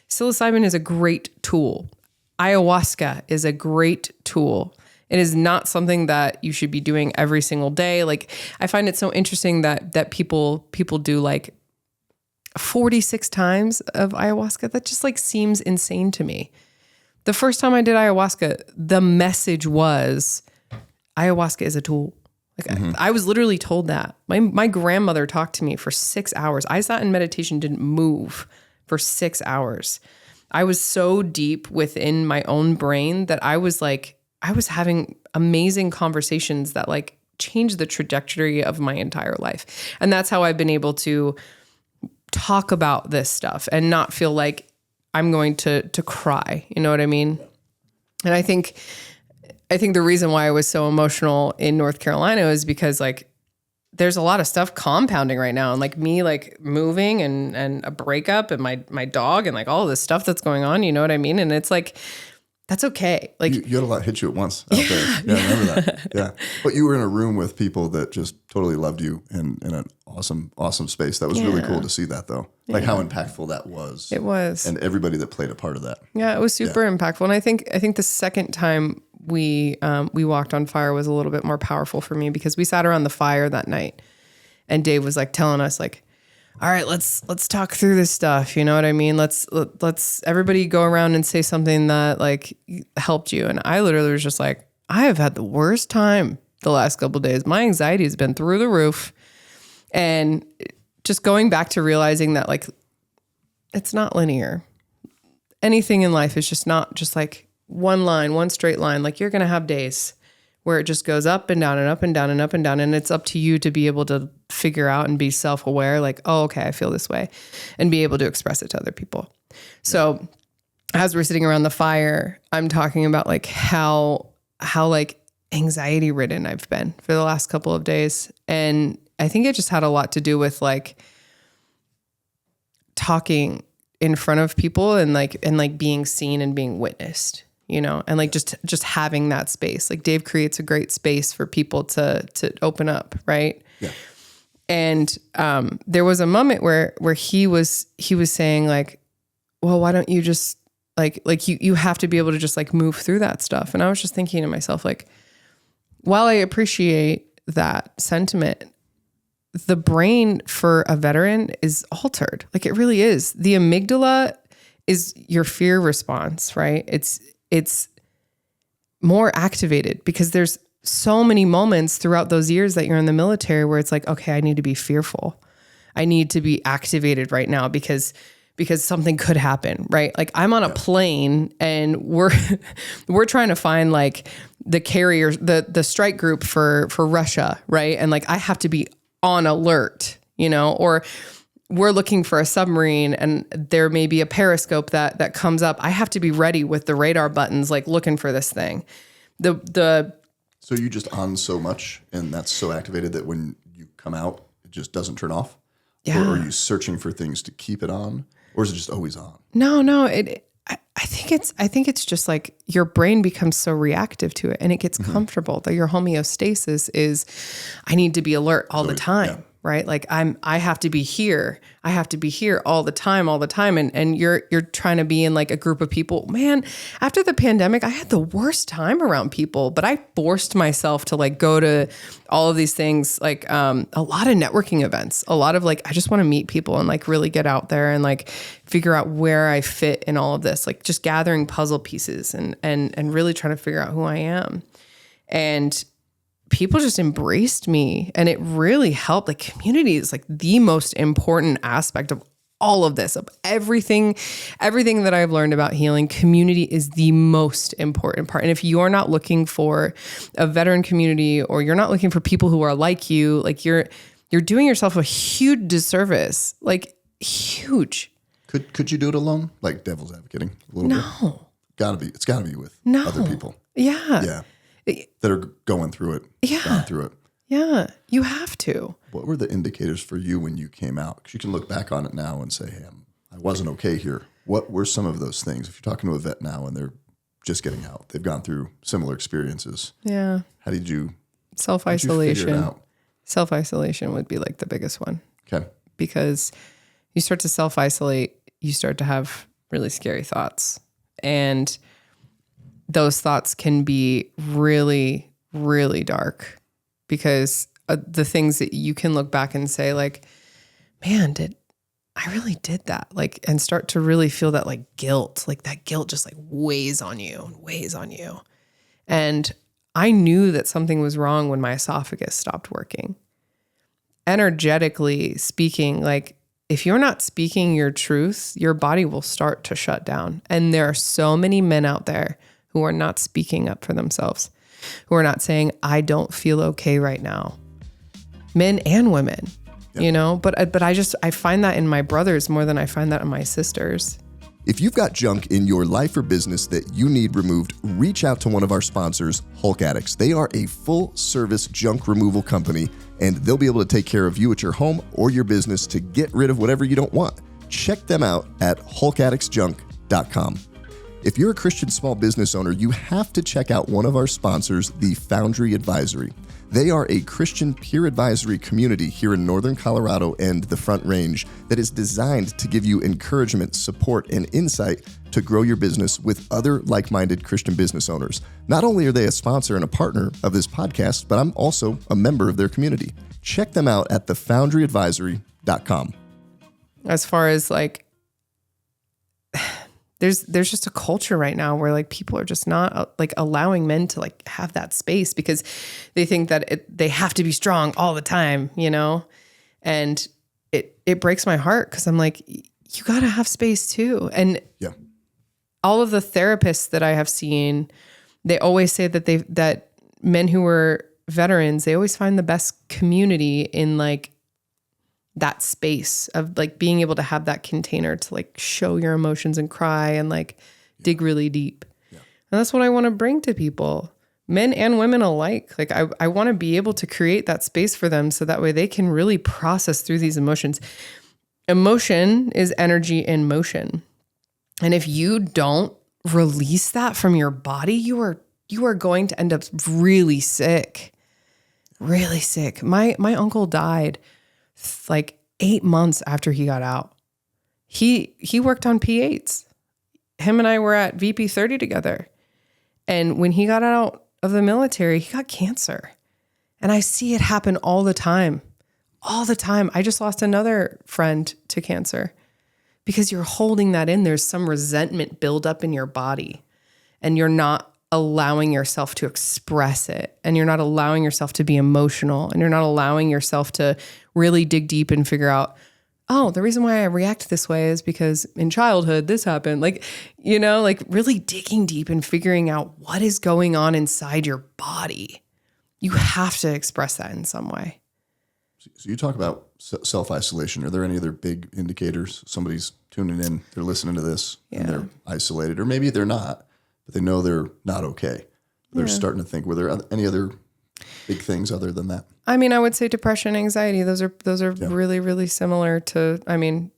psilocybin is a great tool. Ayahuasca is a great tool. It is not something that you should be doing every single day. Like, I find it so interesting that people do like 46 times of ayahuasca. That just like seems insane to me. The first time I did ayahuasca, the message was ayahuasca is a tool. Like I was literally told that. My grandmother talked to me for 6 hours. I sat in meditation, didn't move for 6 hours. I was so deep within my own brain that I was having amazing conversations that like changed the trajectory of my entire life. And that's how I've been able to talk about this stuff and not feel like I'm going to cry. You know what I mean? And I think the reason why I was so emotional in North Carolina is because like there's a lot of stuff compounding right now, and like me like moving and a breakup and my dog and like all this stuff that's going on, you know what I mean? And it's like, that's okay. Like you had a lot hit you at once out there. Yeah, I remember that. Yeah. But you were in a room with people that just totally loved you and in an awesome space. That was really cool to see that though. Like how impactful that was. It was. And everybody that played a part of that. Yeah, it was super impactful. And I think the second time we walked on fire was a little bit more powerful for me, because we sat around the fire that night and Dave was like telling us like, all right, let's talk through this stuff. You know what I mean? Let's everybody go around and say something that like helped you. And I literally was just like, I have had the worst time the last couple of days. My anxiety has been through the roof. And just going back to realizing that like, it's not linear. Anything in life is just not just like one line, one straight line. Like you're going to have days where it just goes up and down and up and down and up and down. And it's up to you to be able to figure out and be self-aware, like, oh, okay, I feel this way, and be able to express it to other people. So as we're sitting around the fire, I'm talking about like how like anxiety ridden I've been for the last couple of days. And I think it just had a lot to do with like talking in front of people and like being seen and being witnessed, you know, and like just having that space. Like Dave creates a great space for people to open up. Right. Yeah. And there was a moment where he was saying like, well, why don't you just like you have to be able to just like move through that stuff. And I was just thinking to myself, like, while I appreciate that sentiment, the brain for a veteran is altered. Like it really is. The amygdala is your fear response, right? It's more activated because there's so many moments throughout those years that you're in the military where it's like, okay, I need to be fearful. I need to be activated right now because something could happen, right? Like I'm on a plane and we're trying to find like the carrier, the strike group for Russia, right? And like I have to be on alert, you know, or we're looking for a submarine and there may be a periscope that comes up. I have to be ready with the radar buttons, like looking for this thing. So you just on so much and that's so activated that when you come out, it just doesn't turn off? Yeah. Or are you searching for things to keep it on? Or is it just always on? No. I think it's just like your brain becomes so reactive to it and it gets comfortable that your homeostasis is, I need to be alert all the time, right? Like I have to be here. I have to be here all the time. And you're trying to be in like a group of people. Man, after the pandemic, I had the worst time around people, but I forced myself to like go to all of these things, like a lot of networking events, a lot of like, I just want to meet people and like really get out there and like figure out where I fit in all of this, like just gathering puzzle pieces and really trying to figure out who I am. And people just embraced me and it really helped. Like community is like the most important aspect of all of this, of everything that I've learned about healing. Community is the most important part. And if you're not looking for a veteran community or you're not looking for people who are like you, like you're doing yourself a huge disservice, like huge. Could you do it alone? Like devil's advocating a little bit? No. It's gotta be with other people. Yeah. Yeah. That are going through it. Yeah. Gone through it. Yeah. You have to. What were the indicators for you when you came out? Because you can look back on it now and say, hey, I wasn't okay here. What were some of those things? If you're talking to a vet now and they're just getting out, they've gone through similar experiences. Yeah. How did you Self-isolation. figure it out? Self-isolation would be like the biggest one. Okay. Because you start to self-isolate, you start to have really scary thoughts. And those thoughts can be really, really dark, because the things that you can look back and say like, man, I really did that? Like, and start to really feel that like guilt, like that guilt just like weighs on you and weighs on you. And I knew that something was wrong when my esophagus stopped working. Energetically speaking, like if you're not speaking your truth, your body will start to shut down. And there are so many men out there who are not speaking up for themselves, who are not saying, I don't feel okay right now. Men and women, you know, but I find that in my brothers more than I find that in my sisters. If you've got junk in your life or business that you need removed, reach out to one of our sponsors, Hulk Addicts. They are a full-service junk removal company, and they'll be able to take care of you at your home or your business to get rid of whatever you don't want. Check them out at hulkaddictsjunk.com. If you're a Christian small business owner, you have to check out one of our sponsors, the Foundry Advisory. They are a Christian peer advisory community here in Northern Colorado and the Front Range that is designed to give you encouragement, support, and insight to grow your business with other like-minded Christian business owners. Not only are they a sponsor and a partner of this podcast, but I'm also a member of their community. Check them out at thefoundryadvisory.com. As far as like, there's just a culture right now where like people are just not like allowing men to like have that space, because they think that they have to be strong all the time, you know? And it breaks my heart, because I'm like, you got to have space too. And yeah, all of the therapists that I have seen, they always say that that men who were veterans, they always find the best community in like that space of like being able to have that container to like show your emotions and cry and like dig really deep. Yeah. And that's what I want to bring to people, men and women alike. Like I want to be able to create that space for them so that way they can really process through these emotions. Emotion is energy in motion. And if you don't release that from your body, you are going to end up really sick. Really sick. My uncle died like 8 months after he got out. He worked on P8s. Him and I were at VP 30 together. And when he got out of the military, he got cancer. And I see it happen all the time. All the time. I just lost another friend to cancer, because you're holding that in. There's some resentment build up in your body, and you're not allowing yourself to express it, and you're not allowing yourself to be emotional, and you're not allowing yourself to really dig deep and figure out, oh, the reason why I react this way is because in childhood this happened. Like, you know, like really digging deep and figuring out what is going on inside your body. You have to express that in some way. So you talk about self-isolation. Are there any other big indicators? Somebody's tuning in, they're listening to this, and they're isolated, or maybe they're not, but they know they're not okay. They're starting to think, were there any other big things other than that? I mean, I would say depression, anxiety, those are really, really similar to, I mean,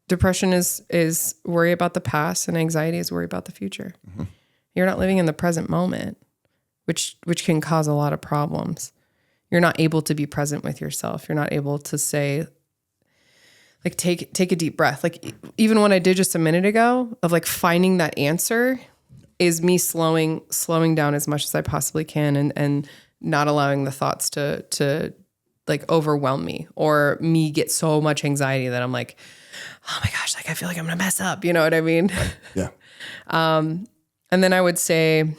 depression is worry about the past, and anxiety is worry about the future. Mm-hmm. You're not living in the present moment, which can cause a lot of problems. You're not able to be present with yourself. You're not able to say, like, take a deep breath. Like even what I did just a minute ago of like finding that answer is me slowing down as much as I possibly can, and not allowing the thoughts to like overwhelm me, or me get so much anxiety that I'm like, oh my gosh, like I feel like I'm gonna mess up. You know what I mean? Right. Yeah. And then I would say,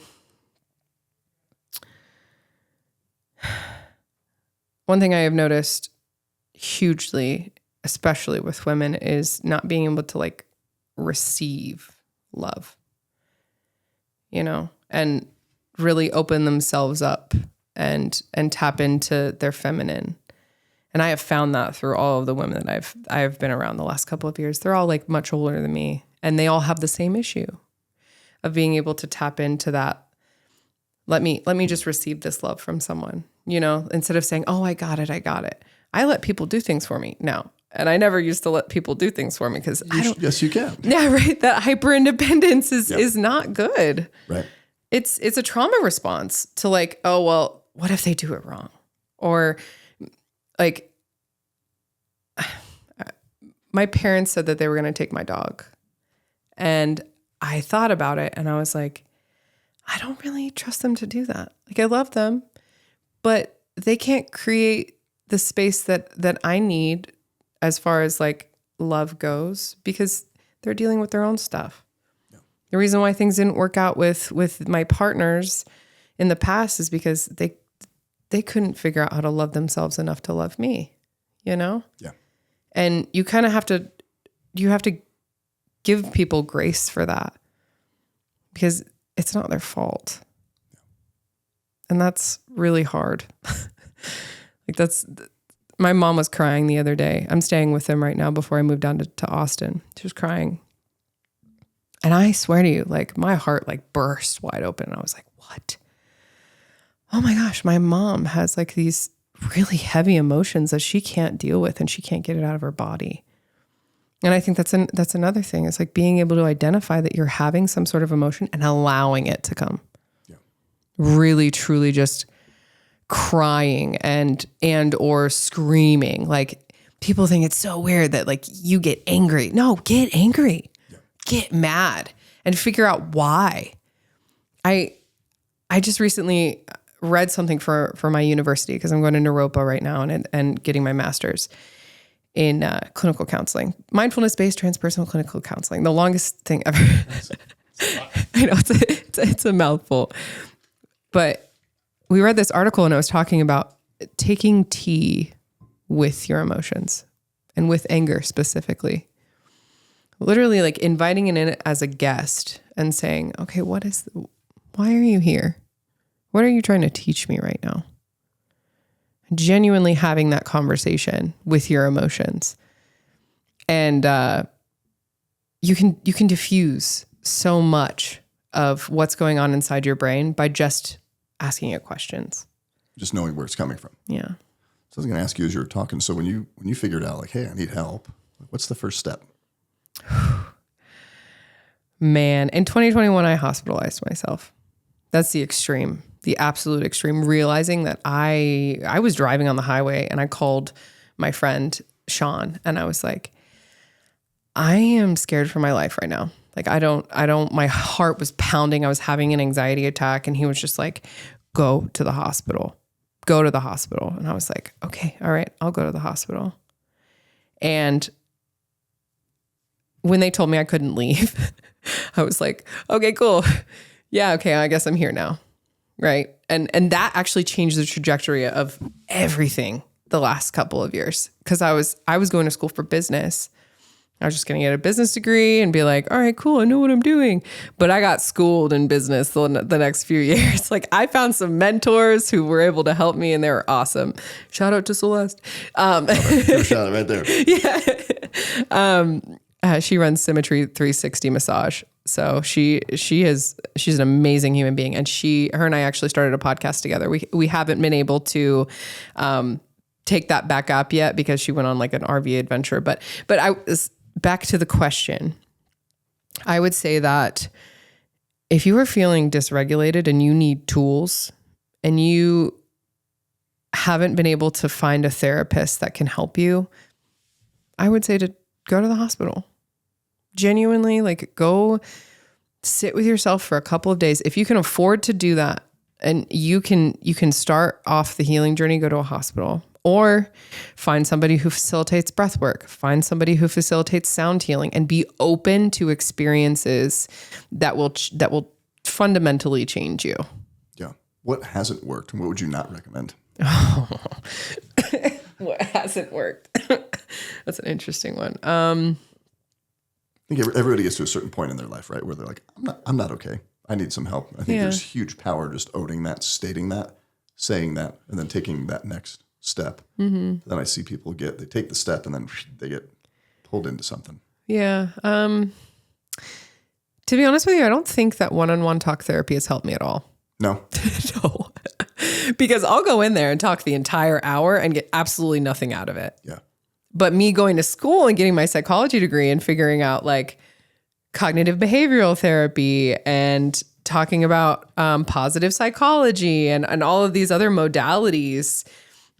one thing I have noticed hugely, especially with women, is not being able to like receive love, you know, and really open themselves up and tap into their feminine. And I have found that through all of the women that I've been around the last couple of years. They're all like much older than me, and they all have the same issue of being able to tap into that. Let me just receive this love from someone, you know, instead of saying, oh, I got it. I let people do things for me now. And I never used to let people do things for me, because I don't. Yes, you can. Yeah, right. That hyper independence is not good. Right. It's a trauma response to like, oh, well, what if they do it wrong? Or like, my parents said that they were going to take my dog. And I thought about it, and I was like, I don't really trust them to do that. Like, I love them, but they can't create the space that I need as far as like love goes, because they're dealing with their own stuff. Yeah. The reason why things didn't work out with my partners in the past is because they couldn't figure out how to love themselves enough to love me, you know? Yeah. And you kind of have to give people grace for that, because it's not their fault. Yeah. And that's really hard. Like, my mom was crying the other day. I'm staying with them right now before I moved down to Austin. She was crying. And I swear to you, like, my heart like burst wide open. I was like, what? Oh my gosh, my mom has like these really heavy emotions that she can't deal with, and she can't get it out of her body. And I think that's another thing. It's like being able to identify that you're having some sort of emotion and allowing it to come. Yeah. Really, truly just crying and or screaming. Like, people think it's so weird that like you get angry. No, get angry. Yeah. Get mad and figure out why. I just recently read something for my university, because I'm going to Naropa right now and getting my master's in clinical counseling, mindfulness-based transpersonal clinical counseling. The longest thing ever. I know it's a mouthful, but we read this article and I was talking about taking tea with your emotions, and with anger specifically. Literally like inviting it in as a guest and saying, okay, why are you here? What are you trying to teach me right now? Genuinely having that conversation with your emotions. And you can diffuse so much of what's going on inside your brain by just asking it questions. Just knowing where it's coming from. Yeah. So I was going to ask you as you were talking, so when you figured out like, hey, I need help, what's the first step? Man, in 2021, I hospitalized myself. That's the extreme. The absolute extreme, realizing that I was driving on the highway and I called my friend Sean and I was like, I am scared for my life right now. Like, my heart was pounding. I was having an anxiety attack, and he was just like, go to the hospital. And I was like, okay, all right, I'll go to the hospital. And when they told me I couldn't leave, I was like, okay, cool. Yeah, okay, I guess I'm here now. Right. And that actually changed the trajectory of everything the last couple of years. Because I was going to school for business. I was just going to get a business degree and be like, all right, cool, I know what I'm doing. But I got schooled in business the next few years. Like, I found some mentors who were able to help me, and they were awesome. Shout out to Celeste. Shout out right there. Yeah. She runs Symmetry 360 Massage. So she's an amazing human being, and her and I actually started a podcast together. We haven't been able to take that back up yet because she went on like an RV adventure. But I was back to the question. I would say that if you are feeling dysregulated and you need tools, and you haven't been able to find a therapist that can help you, I would say to go to the hospital. Genuinely, like, go sit with yourself for a couple of days. If you can afford to do that, and you can start off the healing journey, go to a hospital, or find somebody who facilitates breath work, find somebody who facilitates sound healing, and be open to experiences that will fundamentally change you. Yeah. What hasn't worked, and what would you not recommend? What hasn't worked? That's an interesting one. I think everybody gets to a certain point in their life, right, where they're like, I'm not okay. I need some help. I think there's huge power just owning that, stating that, saying that, and then taking that next step. Mm-hmm. Then I see people they take the step, and then they get pulled into something. Yeah. To be honest with you, I don't think that one-on-one talk therapy has helped me at all. No. No. Because I'll go in there and talk the entire hour and get absolutely nothing out of it. Yeah. But me going to school and getting my psychology degree and figuring out like cognitive behavioral therapy and talking about positive psychology and all of these other modalities,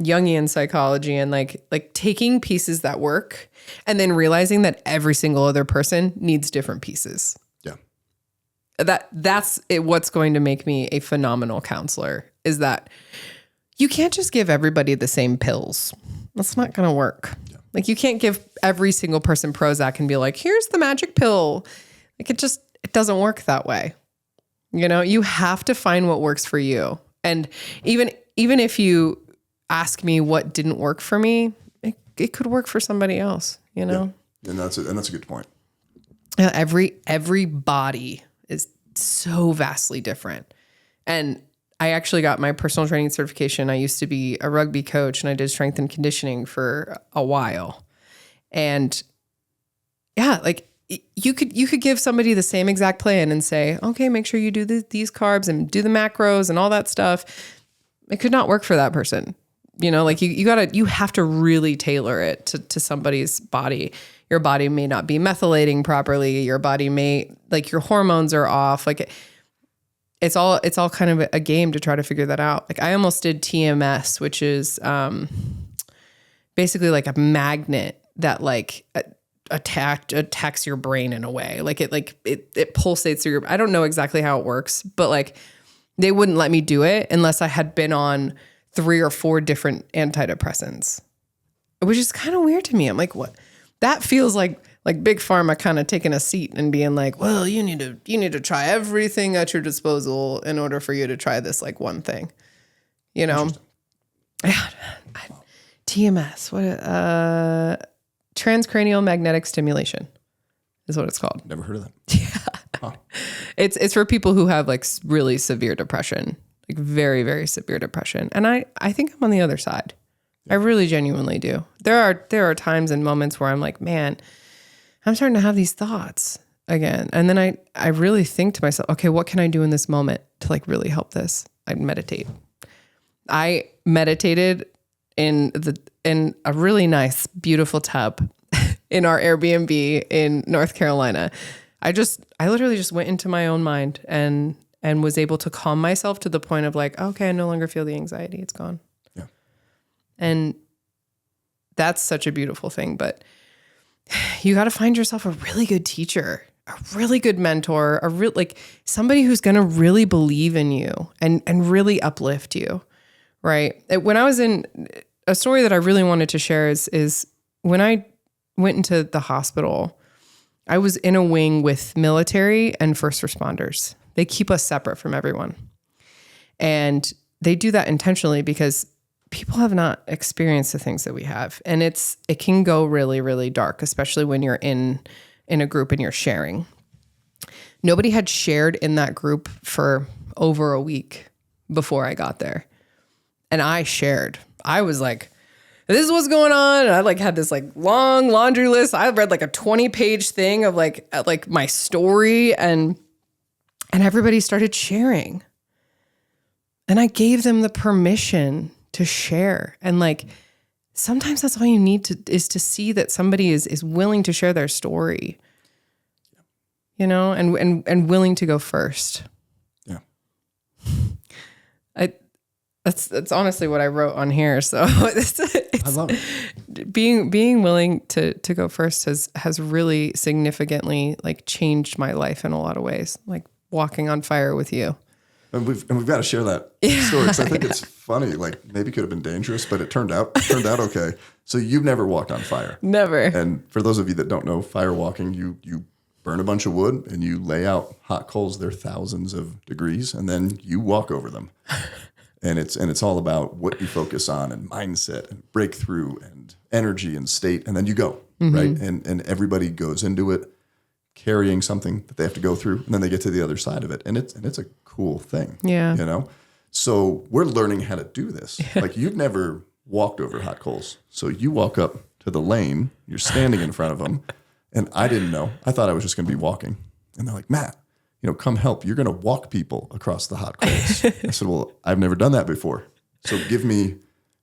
Jungian psychology, and like taking pieces that work and then realizing that every single other person needs different pieces. Yeah. That's it. What's going to make me a phenomenal counselor is that you can't just give everybody the same pills. That's not going to work. Yeah. Like you can't give every single person Prozac and be like, here's the magic pill. Like it doesn't work that way. You know, you have to find what works for you. And even if you ask me what didn't work for me, it could work for somebody else, you know? Yeah. And that's a good point. Every body is so vastly different. And I actually got my personal training certification. I used to be a rugby coach and I did strength and conditioning for a while. And yeah, like you could give somebody the same exact plan and say, okay, make sure you do these carbs and do the macros and all that stuff. It could not work for that person. You know, like you have to really tailor it to somebody's body. Your body may not be methylating properly. Your body may, like your hormones are off. Like it's all kind of a game to try to figure that out. Like I almost did TMS, which is basically like a magnet that like attacks your brain in a way. Like it pulsates through your, I don't know exactly how it works, but like they wouldn't let me do it unless I had been on 3 or 4 different antidepressants, which is kind of weird to me. I'm like, what? That feels like big pharma kind of taking a seat and being like, well, you need to try everything at your disposal in order for you to try this like one thing, you know? Yeah. TMS, transcranial magnetic stimulation is what it's called. Never heard of that. Yeah. Huh. It's for people who have like really severe depression, like very, very severe depression. And I think I'm on the other side. I really genuinely do. There are times and moments where I'm like, man, I'm starting to have these thoughts again. And then I really think to myself, okay, what can I do in this moment to like really help this? I meditate. I meditated in a really nice, beautiful tub in our Airbnb in North Carolina. I literally just went into my own mind and was able to calm myself to the point of like, okay, I no longer feel the anxiety. It's gone. Yeah. And that's such a beautiful thing. But you got to find yourself a really good teacher, a really good mentor, like somebody who's going to really believe in you and really uplift you. Right. When I was in a story that I really wanted to share is when I went into the hospital, I was in a wing with military and first responders. They keep us separate from everyone. And they do that intentionally because people have not experienced the things that we have. And it can go really, really dark, especially when you're in a group and you're sharing. Nobody had shared in that group for over a week before I got there. And I shared. I was like, this is what's going on. And I like had this like long laundry list. I read like a 20-page thing of like my story and everybody started sharing. And I gave them the permission to share. And like, sometimes that's all you need is to see that somebody is willing to share their story, you know, and willing to go first. Yeah. That's honestly what I wrote on here. So I love it. Being willing to go first has really significantly like changed my life in a lot of ways, like walking on fire with you. And we've got to share that story because I think it's funny. Like maybe it could have been dangerous, but it turned out okay. So you've never walked on fire. Never. And for those of you that don't know, fire walking, you burn a bunch of wood and you lay out hot coals. They're thousands of degrees, and then you walk over them. And it's all about what you focus on and mindset and breakthrough and energy and state, and then you go right. And everybody goes into it carrying something that they have to go through, and then they get to the other side of it, and it's a cool thing. Yeah, you know. So we're learning how to do this. Like you've never walked over hot coals, so you walk up to the lane. You're standing in front of them, and I didn't know. I thought I was just going to be walking, and they're like, Matt, come help. You're going to walk people across the hot coals. I said, well, I've never done that before. So give me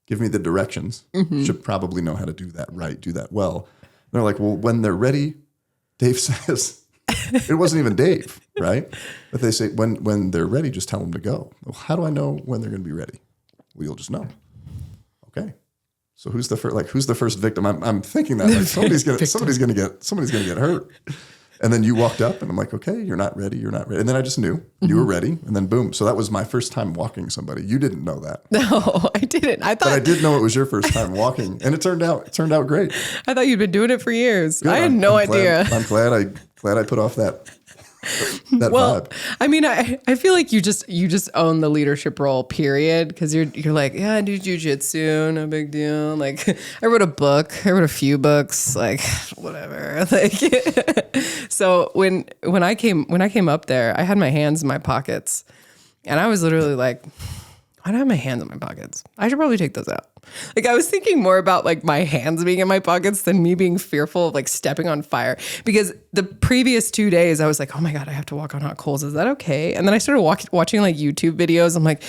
the directions. Should probably know how to do that right, do that well. And they're like, well, when they're ready, Dave says, it wasn't even Dave, right? But they say, when they're ready, just tell them to go. Well, how do I know when they're going to be ready? Well, you'll just know. Okay. So who's the first victim? I'm thinking that like somebody's going to get hurt. And then you walked up and I'm like, okay, you're not ready. You're not ready. And then I just knew you were ready. And then boom. So that was my first time walking somebody. You didn't know that. No, I didn't. I thought, but I did know it was your first time walking, and it turned out great. I thought you'd been doing it for years. Good. I had no idea. I'm glad I put off that vibe. I mean, I feel like you just own the leadership role, period. Because you're like, yeah, I do jujitsu, no big deal. Like, I wrote a book, I wrote a few books, like whatever. Like, so when I came up there, I had my hands in my pockets, and I was literally like, why do I have my hands in my pockets? I should probably take those out. Like, I was thinking more about like my hands being in my pockets than me being fearful of like stepping on fire. Because the previous 2 days I was like, oh my God, I have to walk on hot coals. Is that okay? And then I started watching like YouTube videos. I'm like,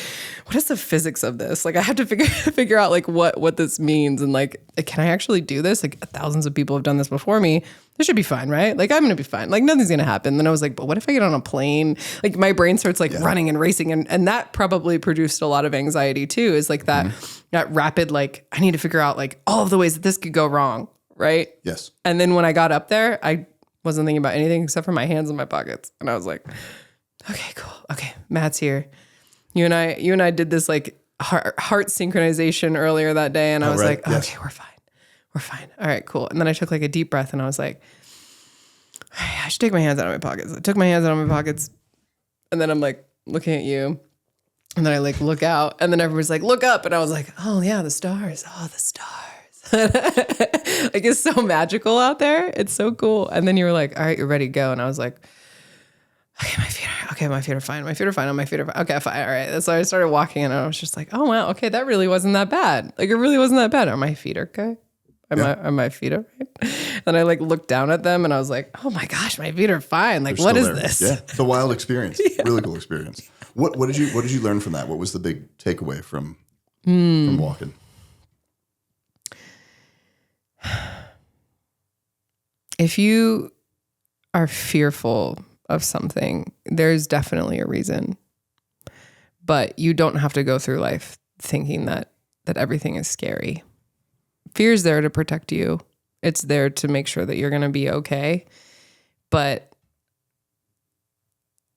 what is the physics of this? Like, I have to figure out like what this means. And like, can I actually do this? Like, thousands of people have done this before me. This should be fine, right? Like, I'm going to be fine. Like, nothing's going to happen. Then I was like, but what if I get on a plane? Like, my brain starts like running and racing. And that probably produced a lot of anxiety too, is like that rapid, like, I need to figure out like all of the ways that this could go wrong. Right. Yes. And then when I got up there, I wasn't thinking about anything except for my hands in my pockets. And I was like, okay, cool. Okay. Matt's here. You and I did this like heart synchronization earlier that day. And I was like, okay, we're fine. We're fine. All right, cool. And then I took like a deep breath and I was like, I should take my hands out of my pockets. I took my hands out of my pockets. And then I'm like looking at you. And then I like look out and then everybody's like, look up. And I was like, oh yeah, the stars. Oh, the stars. Like, it's so magical out there. It's so cool. And then you were like, all right, you're ready to go. And I was like, my feet are fine. My feet are fine. Oh, my feet are fine. Okay, fine. All right. So I started walking and I was just like, oh wow, okay, that really wasn't that bad. Like, it really wasn't that bad. Are my feet okay? Are my feet all right? And I like looked down at them and I was like, oh my gosh, my feet are fine. Like, what is this? Yeah, it's a wild experience. Really cool experience. What did you learn from that? What was the big takeaway from walking? If you are fearful of something, there's definitely a reason. But you don't have to go through life thinking that everything is scary. Fear is there to protect you. It's there to make sure that you're going to be okay. But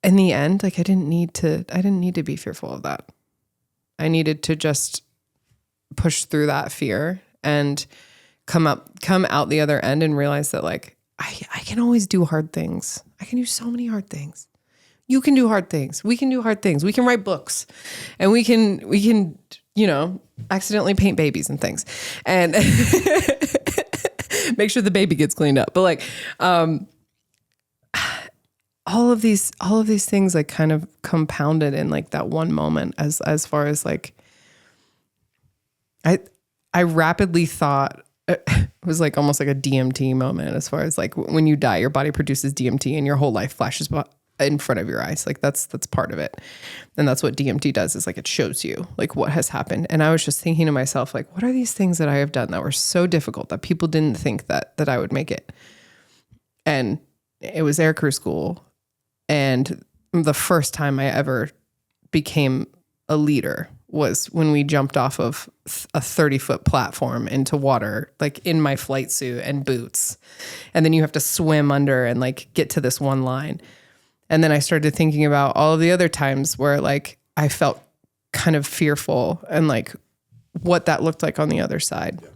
in the end, like, I didn't need to be fearful of that. I needed to just push through that fear and come out the other end and realize that, like, I can always do hard things. I can do so many hard things. You can do hard things. We can do hard things. We can write books, and we can, accidentally paint babies and things, and make sure the baby gets cleaned up. But like, all of these things like kind of compounded in like that one moment as far as like, I rapidly thought it was like almost like a DMT moment, as far as like when you die, your body produces DMT and your whole life flashes in front of your eyes. Like that's part of it. And that's what DMT does, is like it shows you like what has happened. And I was just thinking to myself, like, what are these things that I have done that were so difficult that people didn't think that I would make it? And it was aircrew school. And the first time I ever became a leader was when we jumped off of a 30-foot platform into water, like in my flight suit and boots. And then you have to swim under and like get to this one line. And then I started thinking about all of the other times where like I felt kind of fearful and like what that looked like on the other side. Yeah.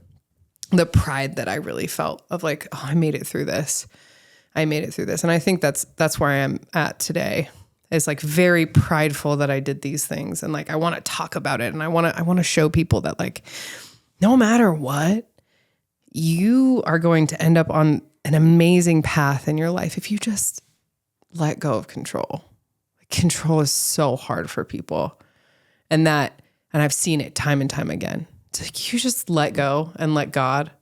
The pride that I really felt of like, oh, I made it through this. And I think that's where I am at today. It's like very prideful that I did these things. And like, I want to talk about it. And I want to show people that like, no matter what, you are going to end up on an amazing path in your life if you just let go of control. Control is so hard for people. And I've seen it time and time again. It's like, you just let go and let God.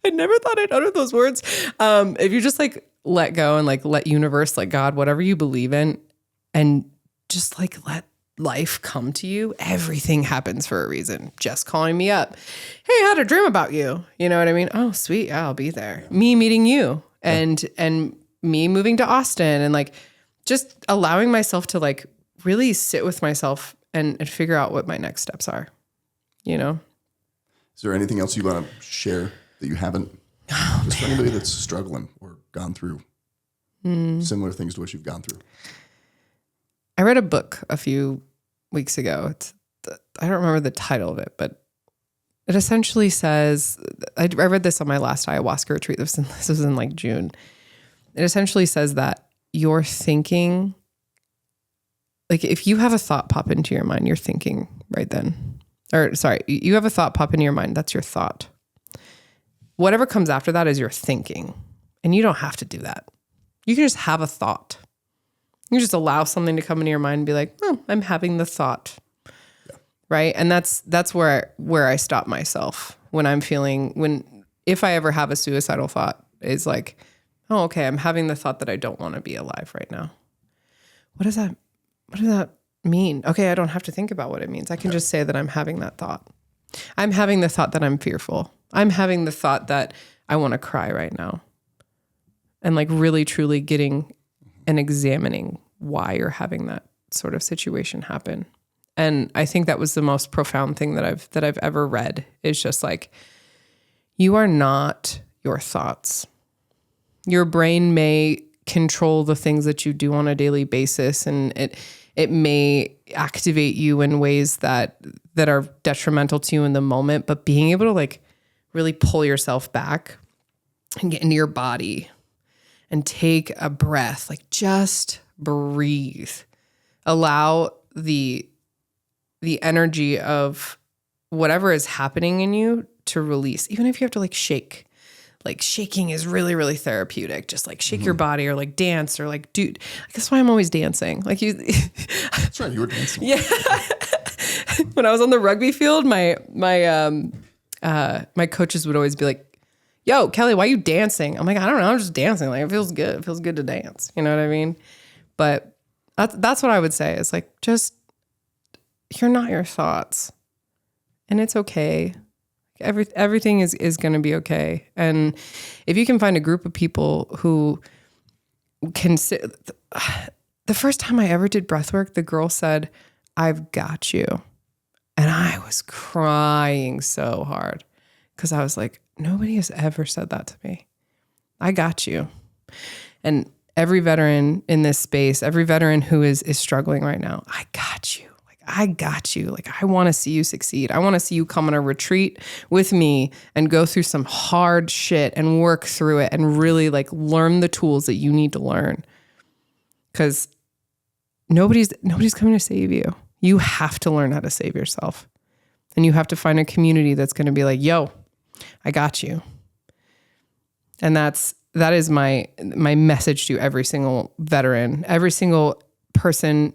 I never thought I'd utter those words. If you just like let go and like let universe, like God, whatever you believe in, and just like let life come to you, everything happens for a reason. Just calling me up. Hey, I had a dream about you. You know what I mean? Oh, sweet. Yeah, I'll be there. Me meeting you and me moving to Austin, and like just allowing myself to like really sit with myself and figure out what my next steps are, you know? Is there anything else you want to share that you haven't? Just for anybody that's struggling or gone through similar things to what you've gone through. I read a book a few weeks ago. I don't remember the title of it, but it essentially says, I read this on my last ayahuasca retreat. This was in like June. It essentially says that your thinking, like if you have a thought pop into your mind, you're thinking right then. Or sorry, you have a thought pop into your mind. That's your thought. Whatever comes after that is your thinking. And you don't have to do that. You can just have a thought. You just allow something to come into your mind and be like, oh, I'm having the thought. Yeah. Right. And that's where I stop myself when I'm feeling, if I ever have a suicidal thought, is like, oh, okay, I'm having the thought that I don't want to be alive right now. What does that mean? Okay, I don't have to think about what it means. I can just say that I'm having that thought. I'm having the thought that I'm fearful. I'm having the thought that I want to cry right now. And like really truly getting and examining why you're having that sort of situation happen. And I think that was the most profound thing that I've ever read, is just like, you are not your thoughts. Your brain may control the things that you do on a daily basis, and it may activate you in ways that are detrimental to you in the moment, but being able to like really pull yourself back and get into your body and take a breath, like just breathe. Allow the energy of whatever is happening in you to release, even if you have to like shake. Like shaking is really, really therapeutic. Just like shake your body or like dance or like, dude, that's why I'm always dancing. Like you. That's right. You were dancing. Yeah. When I was on the rugby field, my coaches would always be like, yo, Kelly, why are you dancing? I'm like, I don't know. I'm just dancing. Like it feels good. It feels good to dance. You know what I mean? But that's what I would say. Is like, just, you're not your thoughts, and it's okay. Everything is going to be okay. And if you can find a group of people who can sit, the first time I ever did breath work, the girl said, I've got you. And I was crying so hard because I was like, nobody has ever said that to me. I got you. And every veteran in this space, every veteran who is struggling right now, I got you. I got you. Like, I want to see you succeed. I want to see you come on a retreat with me and go through some hard shit and work through it and really like learn the tools that you need to learn. Because nobody's coming to save you. You have to learn how to save yourself. And you have to find a community that's going to be like, yo, I got you. And that is my message to every single veteran, every single person,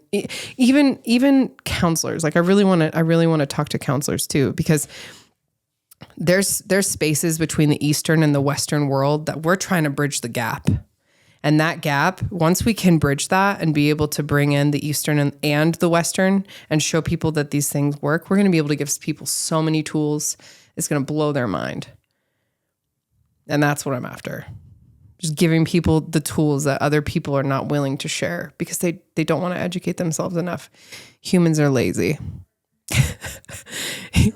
even counselors. Like I really want to talk to counselors too, because there's spaces between the Eastern and the Western world that we're trying to bridge the gap. And that gap, once we can bridge that and be able to bring in the Eastern and the Western and show people that these things work, we're going to be able to give people so many tools. It's going to blow their mind. And that's what I'm after. Just giving people the tools that other people are not willing to share because they don't want to educate themselves enough. Humans are lazy.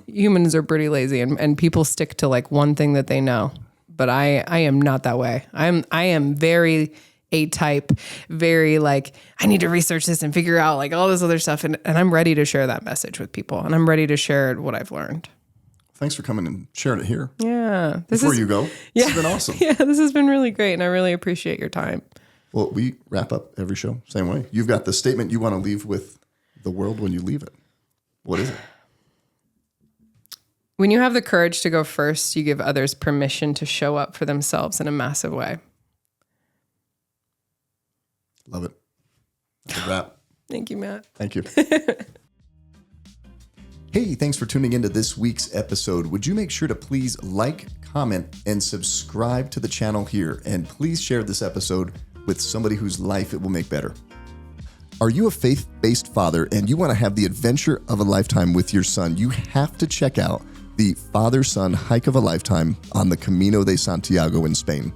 Humans are pretty lazy, and people stick to like one thing that they know. But I am not that way. I am very A-type, very like, I need to research this and figure out like all this other stuff. And I'm ready to share that message with people. And I'm ready to share what I've learned. Thanks for coming and sharing it here. Yeah. Before you go, this has been awesome. Yeah, this has been really great. And I really appreciate your time. Well, we wrap up every show same way. You've got the statement you want to leave with the world when you leave it. What is it? When you have the courage to go first, you give others permission to show up for themselves in a massive way. Love it. That's a wrap. Thank you, Matt. Thank you. Hey, thanks for tuning into this week's episode. Would you make sure to please like, comment, and subscribe to the channel here? And please share this episode with somebody whose life it will make better. Are you a faith-based father and you want to have the adventure of a lifetime with your son? You have to check out the father-son hike of a lifetime on the Camino de Santiago in Spain.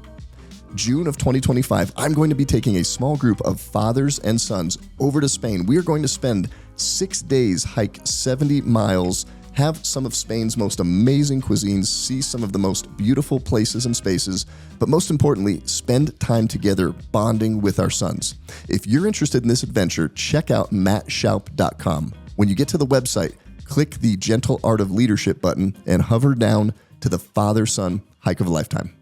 June of 2025, I'm going to be taking a small group of fathers and sons over to Spain. We are going to spend 6 days, hike 70 miles have some of Spain's most amazing cuisines, see some of the most beautiful places and spaces, but most importantly, spend time together bonding with our sons. If you're interested in this adventure, check out mattshoup.com. When you get to the website, click the Gentle Art of Leadership button and hover down to the Father-Son Hike of a Lifetime.